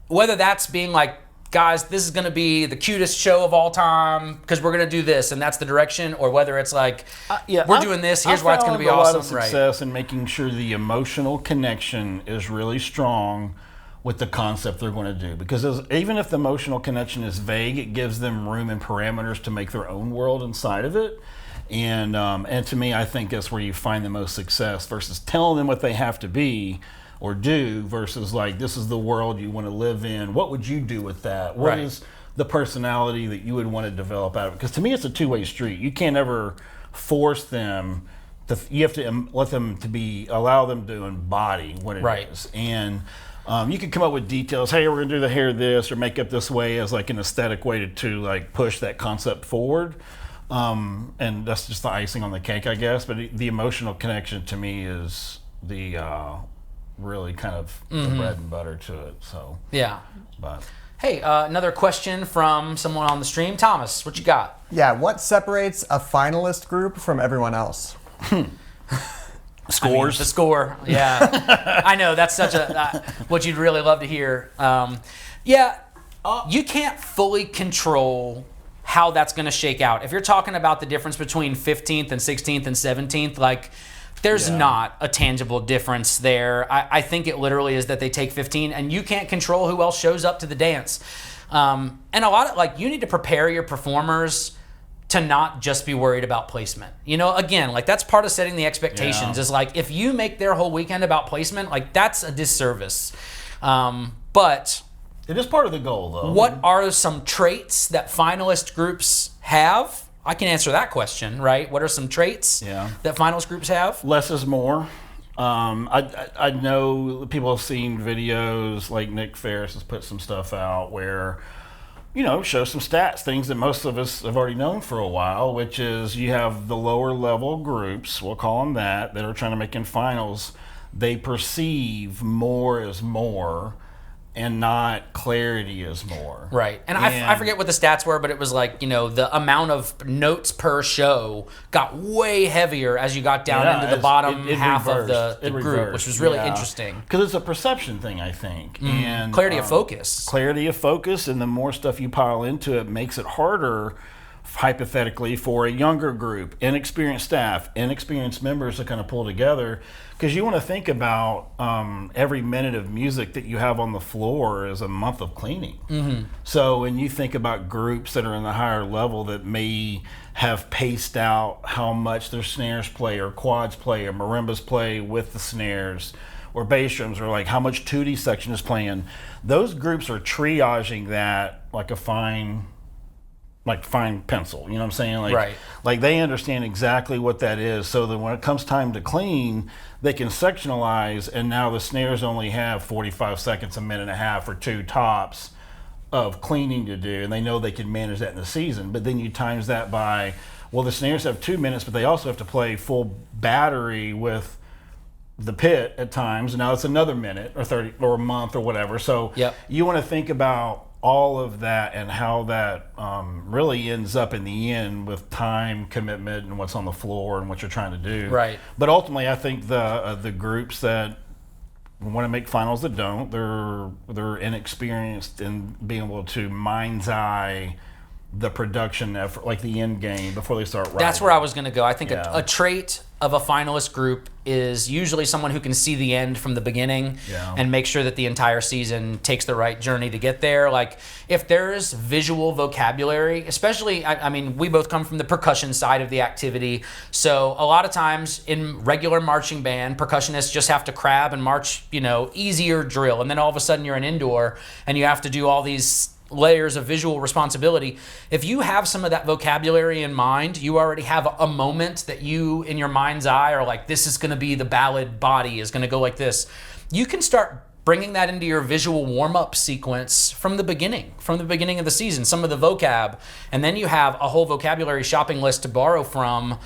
Whether that's being like, guys, this is going to be the cutest show of all time because we're going to do this and that's the direction, or whether it's like, we're doing this, here's why it's going to be awesome. A lot of success in making sure the emotional connection is really strong with the concept they're going to do. Because even if the emotional connection is vague, it gives them room and parameters to make their own world inside of it. And to me, I think that's where you find the most success versus telling them what they have to be or do versus like, this is the world you want to live in. What would you do with that? What is the personality that you would want to develop out of it? Because to me, it's a two-way street. You can't ever force them to, you have to let them allow them to embody what it is. And you can come up with details. Hey, we're going to do the hair this or make up this way as like an aesthetic way to like push that concept forward. And that's just the icing on the cake, I guess. But the emotional connection to me is the really kind of the bread and butter to it. So but hey, another question from someone on the stream. Thomas, what you got? What separates a finalist group from everyone else? Scores. The score. Yeah. I know that's such a what you'd really love to hear. You can't fully control how that's going to shake out. If you're talking about the difference between 15th and 16th and 17th, like, there's not a tangible difference there. I think it literally is that they take 15 and you can't control who else shows up to the dance. And a lot of, you need to prepare your performers to not just be worried about placement. Again, that's part of setting the expectations is if you make their whole weekend about placement, that's a disservice. But it is part of the goal, though. What are some traits that finalist groups have? I can answer that question, right? What are some traits that finalist groups have? Less is more. I know people have seen videos like Nick Ferris has put some stuff out where, show some stats, things that most of us have already known for a while, which is you have the lower level groups, we'll call them that are trying to make in finals. They perceive more as more and not clarity is more. Right. And I forget what the stats were, but it was the amount of notes per show got way heavier as you got down into the bottom half of the group, which was really interesting. Because it's a perception thing, I think. And clarity of focus. Clarity of focus, and the more stuff you pile into it makes it harder hypothetically for a younger group, inexperienced staff, inexperienced members to kind of pull together, because you want to think about every minute of music that you have on the floor is a month of cleaning. Mm-hmm. So when you think about groups that are in the higher level that may have paced out how much their snares play or quads play or marimbas play with the snares, or bass drums, or like how much tutti section is playing, those groups are triaging that like a fine pencil, you know what I'm saying? Right. Like they understand exactly what that is, so that when it comes time to clean, they can sectionalize, and now the snares only have 45 seconds, a minute and a half, or two tops of cleaning to do, and they know they can manage that in the season. But then you times that by, well, the snares have 2 minutes, but they also have to play full battery with the pit at times, and now it's another minute or 30 or a month or whatever. So you want to think about all of that and how that really ends up in the end with time, commitment, and what's on the floor and what you're trying to do. Right. But ultimately, I think the groups that want to make finals that don't, they're inexperienced in being able to mind's eye the production effort, like the end game, before they start writing. That's where I was going to go. I think a trait of a finalist group is usually someone who can see the end from the beginning and make sure that the entire season takes the right journey to get there. Like if there's visual vocabulary, especially, I mean, we both come from the percussion side of the activity. So a lot of times in regular marching band, percussionists just have to crab and march, easier drill. And then all of a sudden you're an indoor and you have to do all these layers of visual responsibility. If you have some of that vocabulary in mind, you already have a moment that you in your mind's eye are like, this is going to be the ballad body is going to go like this. You can start bringing that into your visual warm-up sequence from the beginning of the season, some of the vocab, and then you have a whole vocabulary shopping list to borrow from,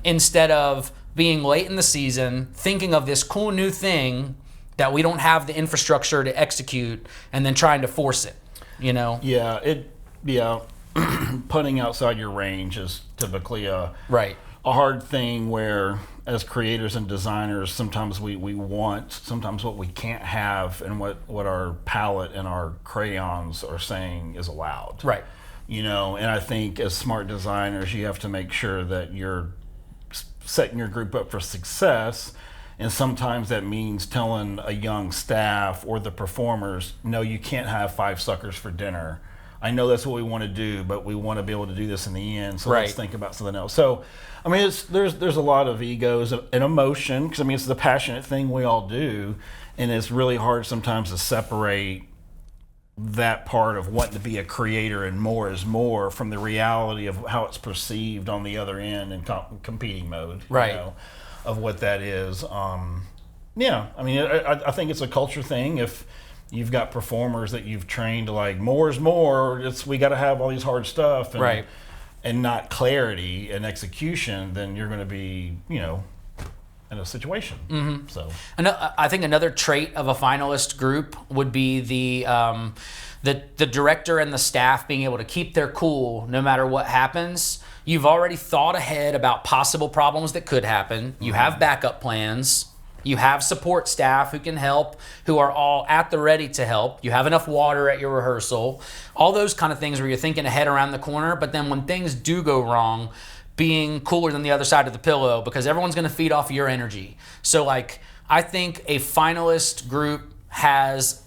instead of being late in the season thinking of this cool new thing that we don't have the infrastructure to execute and then trying to force it. Putting outside your range is typically a hard thing, where as creators and designers, sometimes we want sometimes what we can't have, and what our palette and our crayons are saying is allowed. Right. And I think as smart designers, you have to make sure that you're setting your group up for success. And sometimes that means telling a young staff or the performers, no, you can't have 5 suckers for dinner. I know that's what we want to do, but we want to be able to do this in the end. So let's think about something else. So, I mean, there's a lot of egos and emotion, because I mean, it's the passionate thing we all do. And it's really hard sometimes to separate that part of wanting to be a creator and more is more from the reality of how it's perceived on the other end in competing mode. Of what that is. I mean, I think it's a culture thing. If you've got performers that you've trained to like, more is more, we got to have all these hard stuff, and not clarity and execution, then you're going to be, in a situation. Mm-hmm. So, I think another trait of a finalist group would be the director and the staff being able to keep their cool no matter what happens. You've already thought ahead about possible problems that could happen. You have backup plans. You have support staff who can help, who are all at the ready to help. You have enough water at your rehearsal. All those kind of things where you're thinking ahead around the corner, but then when things do go wrong, being cooler than the other side of the pillow, because everyone's going to feed off your energy. So I think a finalist group has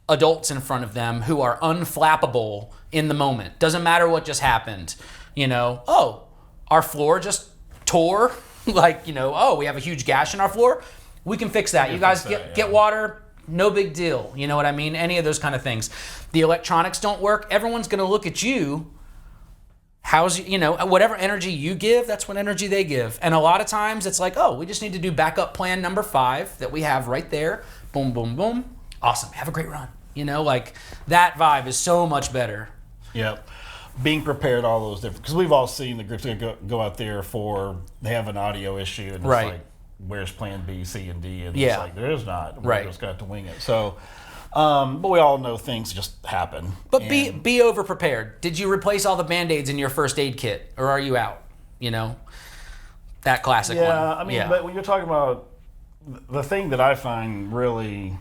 adults in front of them who are unflappable in the moment. Doesn't matter what just happened. Our floor just tore. We have a huge gash in our floor. We can fix that. You guys get water. No big deal. You know what I mean? Any of those kind of things. The electronics don't work. Everyone's going to look at you. Whatever energy you give, that's what energy they give. And a lot of times it's like, we just need to do backup plan number 5 that we have right there. Boom, boom, boom. Awesome. Have a great run. That vibe is so much better. Yep. Being prepared, all those different, because we've all seen the groups that go out there they have an audio issue, and it's like, where's plan B, C, and D? And it's like, there is not. We're just going to have to wing it. So, but we all know things just happen. But be over prepared. Did you replace all the Band-Aids in your first aid kit, or are you out? That classic one. Yeah, I mean, but when you're talking about the thing that I find really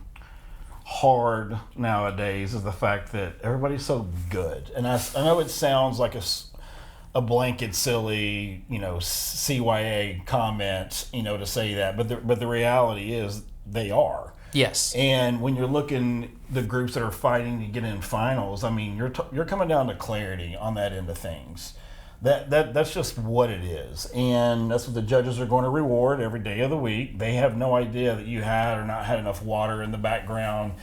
hard nowadays is the fact that everybody's so good, and I know it sounds like a a blanket silly, CYA comment, to say that, but the reality is they are. Yes. And when you're looking the groups that are fighting to get in finals, I mean, you're coming down to clarity on that end of things. That's just what it is, and that's what the judges are going to reward every day of the week. They have no idea that you had or not had enough water in the background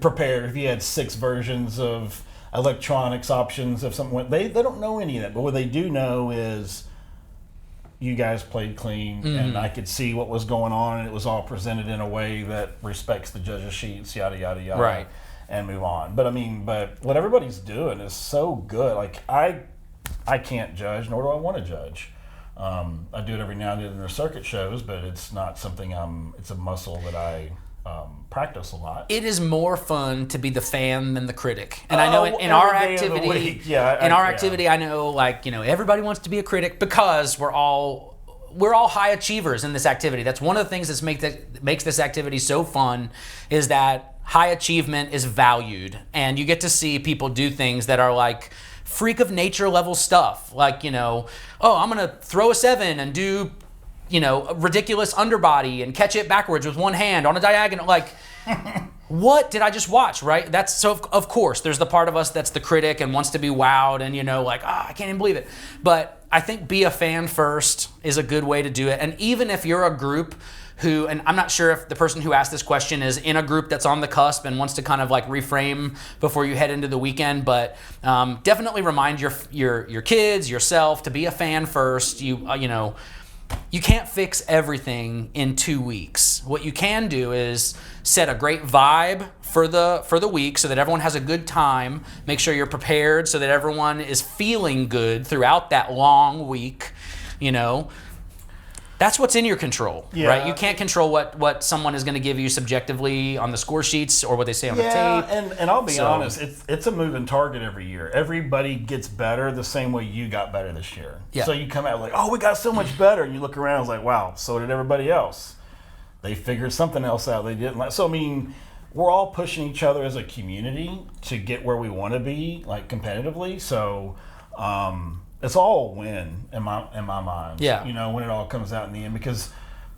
prepared. If you had 6 versions of electronics options, if something went, they don't know any of that. But what they do know is you guys played clean, and I could see what was going on, and it was all presented in a way that respects the judges' sheets, yada yada yada, right, and move on. But what everybody's doing is so good. Like I can't judge, nor do I want to judge. I do it every now and then in the circuit shows, but it's not something it's a muscle that I practice a lot. It is more fun to be the fan than the critic. And I know in our activity, I know everybody wants to be a critic because we're all high achievers in this activity. That's one of the things that makes this activity so fun, is that high achievement is valued, and you get to see people do things that are like freak of nature level stuff, like I'm gonna throw a 7 and do a ridiculous underbody and catch it backwards with one hand on a diagonal. Like, what did I just watch, right? That's so of course there's the part of us that's the critic and wants to be wowed and I can't even believe it. But I think be a fan first is a good way to do it. And even if you're a group who, and I'm not sure if the person who asked this question is in a group that's on the cusp and wants to kind of like reframe before you head into the weekend, but definitely remind your kids, yourself, to be a fan first. You can't fix everything in 2 weeks. What you can do is set a great vibe for the week so that everyone has a good time. Make sure you're prepared so that everyone is feeling good throughout that long week. That's what's in your control, right? You can't control what someone is going to give you subjectively on the score sheets or what they say on the tape. And I'll be honest, it's a moving target every year. Everybody gets better the same way you got better this year. Yeah. So you come out like, we got so much better, and you look around, it's like, wow, so did everybody else. They figured something else out they didn't like. So we're all pushing each other as a community to get where we want to be, like competitively. So. It's all a win in my mind. Yeah. When it all comes out in the end, because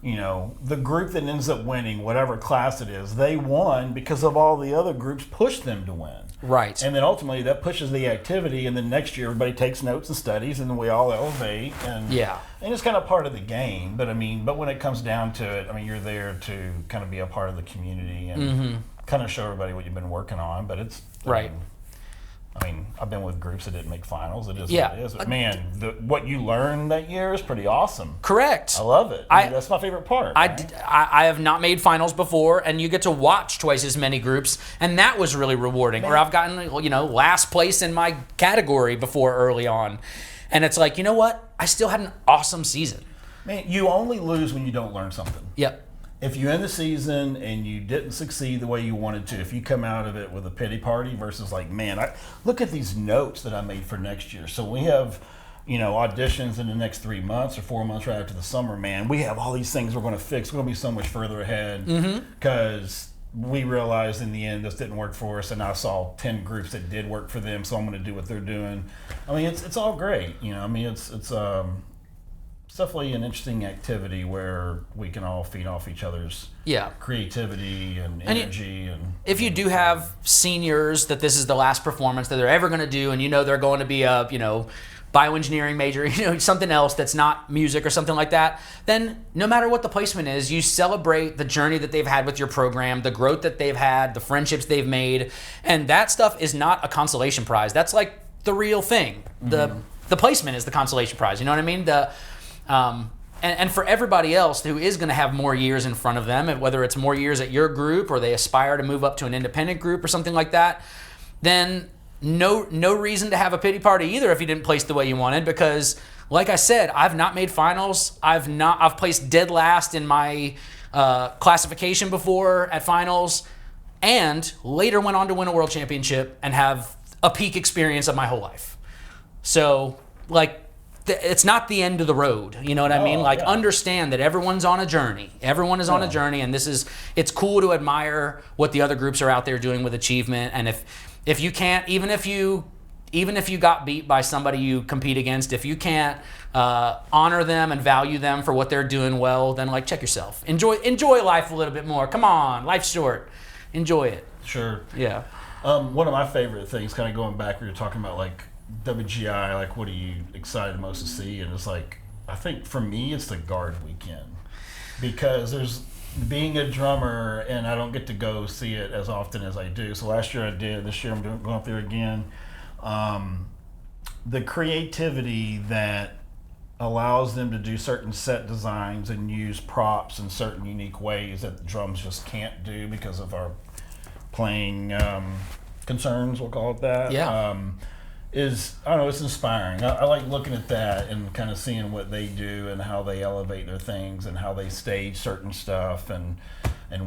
the group that ends up winning, whatever class it is, they won because of all the other groups pushed them to win. Right. And then ultimately that pushes the activity, and then next year everybody takes notes and studies, and then we all elevate. And it's kind of part of the game. But when it comes down to it, you're there to kind of be a part of the community and kind of show everybody what you've been working on. But it's right. I've been with groups that didn't make finals. It is what it is. But man, what you learned that year is pretty awesome. Correct. I love it. That's my favorite part. I have not made finals before, and you get to watch twice as many groups, and that was really rewarding. Or I've gotten last place in my category before early on, and it's like, what? I still had an awesome season. Man, you only lose when you don't learn something. Yep. If you end the season and you didn't succeed the way you wanted to, if you come out of it with a pity party versus like, man, I look at these notes that I made for next year. So we have, auditions in the next 3 months or 4 months right after the summer, man. We have all these things we're going to fix. We're going to be so much further ahead because we realized in the end this didn't work for us, and I saw 10 groups that did work for them, so I'm going to do what they're doing. It's all great. It's definitely an interesting activity where we can all feed off each other's creativity and energy. And if you do have seniors that this is the last performance that they're ever going to do, and they're going to be a bioengineering major, something else that's not music or something like that, then no matter what the placement is, you celebrate the journey that they've had with your program, the growth that they've had, the friendships they've made, and that stuff is not a consolation prize. That's like the real thing. The placement is the consolation prize. You know what I mean? And for everybody else who is going to have more years in front of them, whether it's more years at your group or they aspire to move up to an independent group or something like that, then no reason to have a pity party either if you didn't place the way you wanted, because like I said, I've not made finals. I've placed dead last in my classification before at finals, and later went on to win a world championship and have a peak experience of my whole life. So it's not the end of the road. You know what I mean? Understand that everyone's on a journey. Everyone is on a journey, and it's cool to admire what the other groups are out there doing with achievement. And if you can't, even if you even if you got beat by somebody you compete against, if you can't honor them and value them for what they're doing well, then like check yourself. Enjoy life a little bit more. Come on, life's short. Enjoy it. Sure. Yeah. One of my favorite things, kind of going back, we were talking about like WGI, like what are you excited most to see? And it's like, I think for me, it's the guard weekend, because there's being a drummer and I don't get to go see it as often as I do. So last year I did, this year I'm going up there again. The creativity that allows them to do certain set designs and use props in certain unique ways that the drums just can't do because of our playing concerns, we'll call it that. Yeah. Is, I don't know, it's inspiring. I like looking at that and kind of seeing what they do and how they elevate their things and how they stage certain stuff and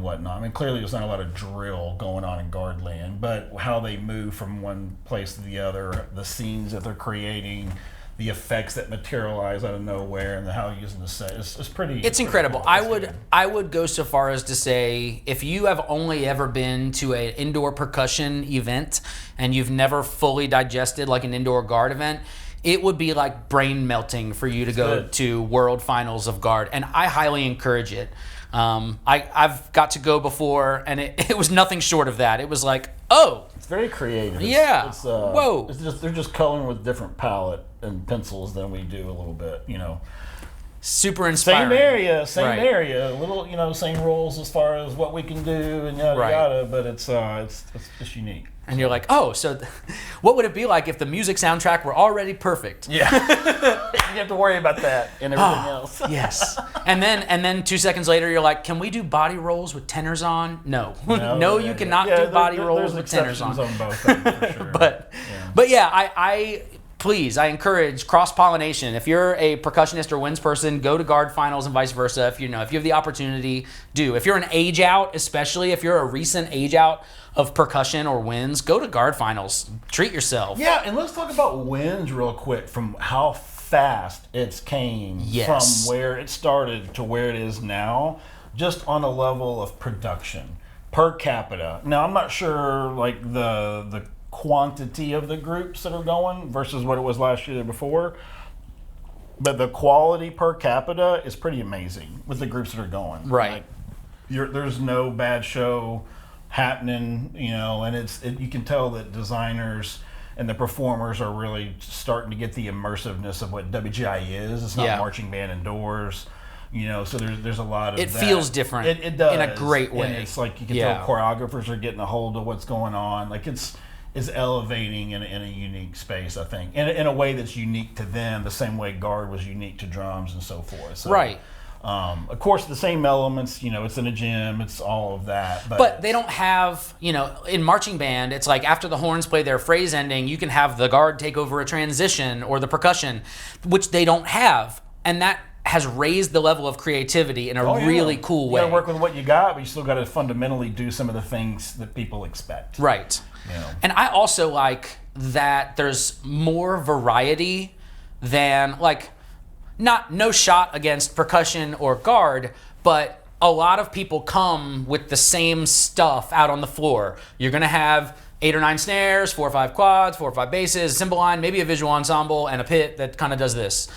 whatnot. I mean, clearly there's not a lot of drill going on in Guardland, but how they move from one place to the other, the scenes that they're creating, the effects that materialize out of nowhere, and how they're using the set, it's pretty. It's incredible. Cool. I would go so far as to say, if you have only ever been to an indoor percussion event and you've never fully digested like an indoor guard event, it would be like brain melting for you to go to World Finals of Guard, and I highly encourage it. I've got to go before, and it was nothing short of that. It was like, oh, it's very creative. Yeah. Whoa. It's just, they're just coloring with different palette and pencils than we do a little bit, you know. Super inspiring. Same area, a little, you know, same rules as far as what we can do and yada yada, but it's just unique. And you're like, oh, so what would it be like if the music soundtrack were already perfect? Yeah. You have to worry about that and everything else. Yes. And then 2 seconds later, you're like, can we do body rolls with tenors on? No. No, you cannot do body rolls with tenors on. There's exceptions on both ends, for sure. But yeah, I please, I encourage cross-pollination. If you're a percussionist or winds person, go to Guard Finals and vice versa. If you have the opportunity, do. If you're an age out, especially if you're a recent age out of percussion or winds, go to Guard Finals. Treat yourself. Yeah, and let's talk about winds real quick, from how fast it's came from where it started to where it is now, just on a level of production per capita. Now, I'm not sure like the quantity of the groups that are going versus what it was last year or before, but the quality per capita is pretty amazing with the groups that are going. Right. Like, there's no bad show happening, you know, and you can tell that designers and the performers are really starting to get the immersiveness of what WGI is. It's not marching band indoors, you know, so there's a lot of it that. Feels different. It does. In a great way. And it's like you can tell choreographers are getting a hold of what's going on. Like it's elevating in a unique space, I think, in a way that's unique to them, the same way Guard was unique to drums and so forth. So, right. Of course, the same elements, you know, it's in a gym, it's all of that. But they don't have, you know, in marching band, it's like after the horns play their phrase ending, you can have the guard take over a transition or the percussion, which they don't have. And that has raised the level of creativity in a really cool way. You gotta work with what you got, but you still gotta fundamentally do some of the things that people expect. Right. You know. And I also like that there's more variety than, like, no shot against percussion or guard, but a lot of people come with the same stuff out on the floor. You're gonna have 8 or 9 snares, 4 or 5 quads, 4 or 5 basses, cymbal line, maybe a visual ensemble, and a pit that kind of does this.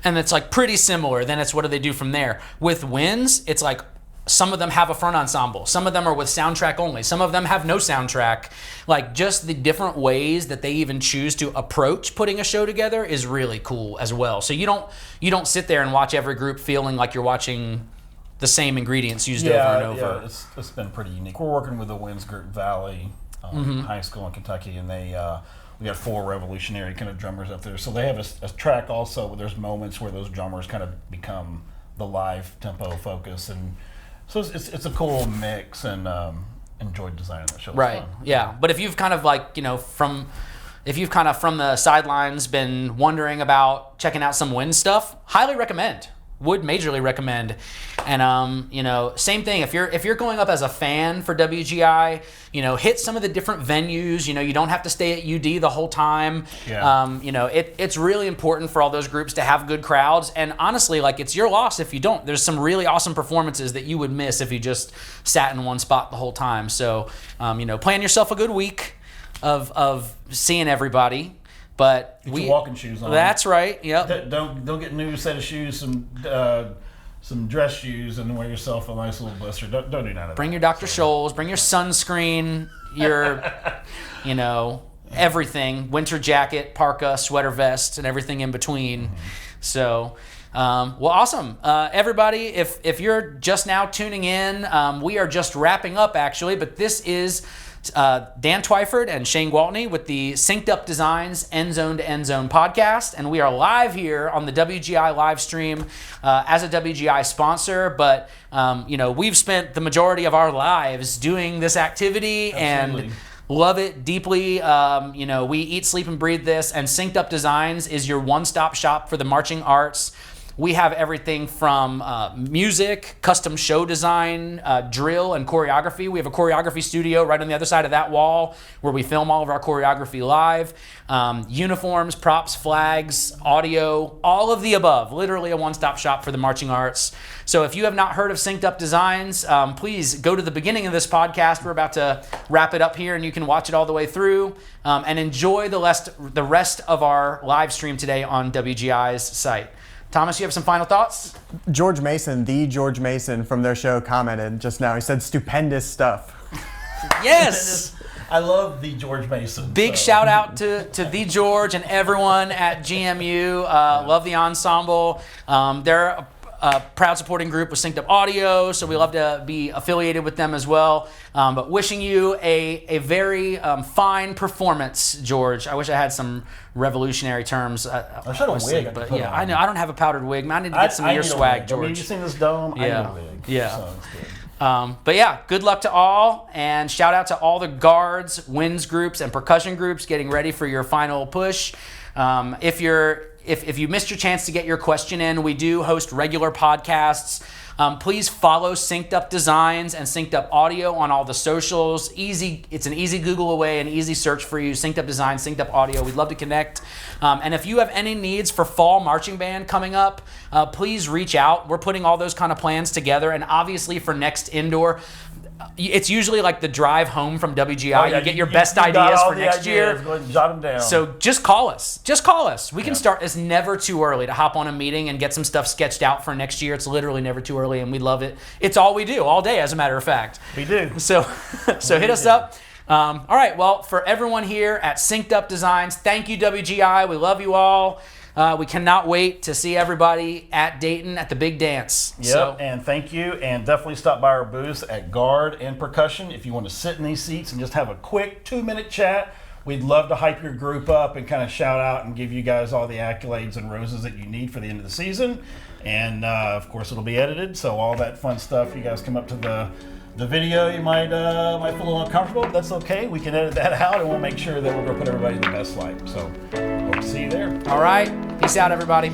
And it's like pretty similar. Then it's what do they do from there? With winds, it's like some of them have a front ensemble. Some of them are with soundtrack only. Some of them have no soundtrack. Like, just the different ways that they even choose to approach putting a show together is really cool as well. So you don't sit there and watch every group feeling like you're watching the same ingredients used over and over. Yeah, it's been pretty unique. We're working with the Winds Group Valley High School in Kentucky, and we got 4 revolutionary kind of drummers up there. So they have a track also where there's moments where those drummers kind of become the live tempo focus, and so it's a cool mix, and enjoyed designing that show. Right. Yeah. But if you've kind of like, you know, from the sidelines been wondering about checking out some wind stuff, highly recommend. Would majorly recommend. And you know, same thing, if you're going up as a fan for WGI, you know, hit some of the different venues. You know, you don't have to stay at UD the whole time. Yeah. You know, it's really important for all those groups to have good crowds, and honestly, like, it's your loss if you don't. There's some really awesome performances that you would miss if you just sat in one spot the whole time. So you know, plan yourself a good week of seeing everybody. But Get your walking shoes on. That's right. Yep. Don't get a new set of shoes, some dress shoes, and wear yourself a nice little blister. Don't do none of that. Bring your Dr. Scholl's. Bring your sunscreen. Your, everything. Winter jacket, parka, sweater vest, and everything in between. Mm-hmm. So. Well, awesome. Everybody, if you're just now tuning in, we are just wrapping up actually, but this is Dan Twyford and Shane Gwaltney with the Synced Up Designs End Zone to End Zone podcast, and we are live here on the WGI live stream as a WGI sponsor, but we've spent the majority of our lives doing this activity. Absolutely. And love it deeply. We eat, sleep, and breathe this, and Synced Up Designs is your one-stop shop for the marching arts. We have everything from music, custom show design, drill, and choreography. We have a choreography studio right on the other side of that wall where we film all of our choreography live. Uniforms, props, flags, audio, all of the above. Literally a one-stop shop for the marching arts. So if you have not heard of Synced Up Designs, please go to the beginning of this podcast. We're about to wrap it up here, and you can watch it all the way through and enjoy the rest of our live stream today on WGI's site. Thomas, you have some final thoughts? George Mason, the George Mason from their show, commented just now. He said, "Stupendous stuff." Yes! I love the George Mason. Big shout out to the George and everyone at GMU. Love the ensemble. They're a proud supporting group with Synced Up Audio, so we love to be affiliated with them as well. But wishing you a very fine performance, George. I wish I had some revolutionary terms. I should have a wig. But yeah, I know I don't have a powdered wig. Man, I need to get some of your swag, George. I mean, you seen this dome? Yeah. I need a wig. Yeah. So it's good. But yeah, good luck to all, and shout out to all the guards, winds groups, and percussion groups getting ready for your final push. If you missed your chance to get your question in, we do host regular podcasts. Please follow Synced Up Designs and Synced Up Audio on all the socials. It's an easy Google away, an easy search for you. Synced Up Designs, Synced Up Audio. We'd love to connect. And if you have any needs for fall marching band coming up, please reach out. We're putting all those kind of plans together. And obviously for next indoor, it's usually like the drive home from WGI. You get your best ideas for next year. Go ahead and jot them down. So just call us. We can start. It's never too early to hop on a meeting and get some stuff sketched out for next year. It's literally never too early, and we love it. It's all we do all day, as a matter of fact. We do. So hit us up. All right. Well, for everyone here at Synced Up Designs, thank you, WGI. We love you all. We cannot wait to see everybody at Dayton at the big dance. Yep, and thank you, and definitely stop by our booths at Guard and Percussion if you want to sit in these seats and just have a quick 2-minute chat. We'd love to hype your group up and kind of shout out and give you guys all the accolades and roses that you need for the end of the season. And of course, it'll be edited, so all that fun stuff. You guys come up to the video, you might feel a little uncomfortable, but that's okay. We can edit that out, and we'll make sure that we're going to put everybody in the best light. So hope to see you there. All right. Peace out, everybody.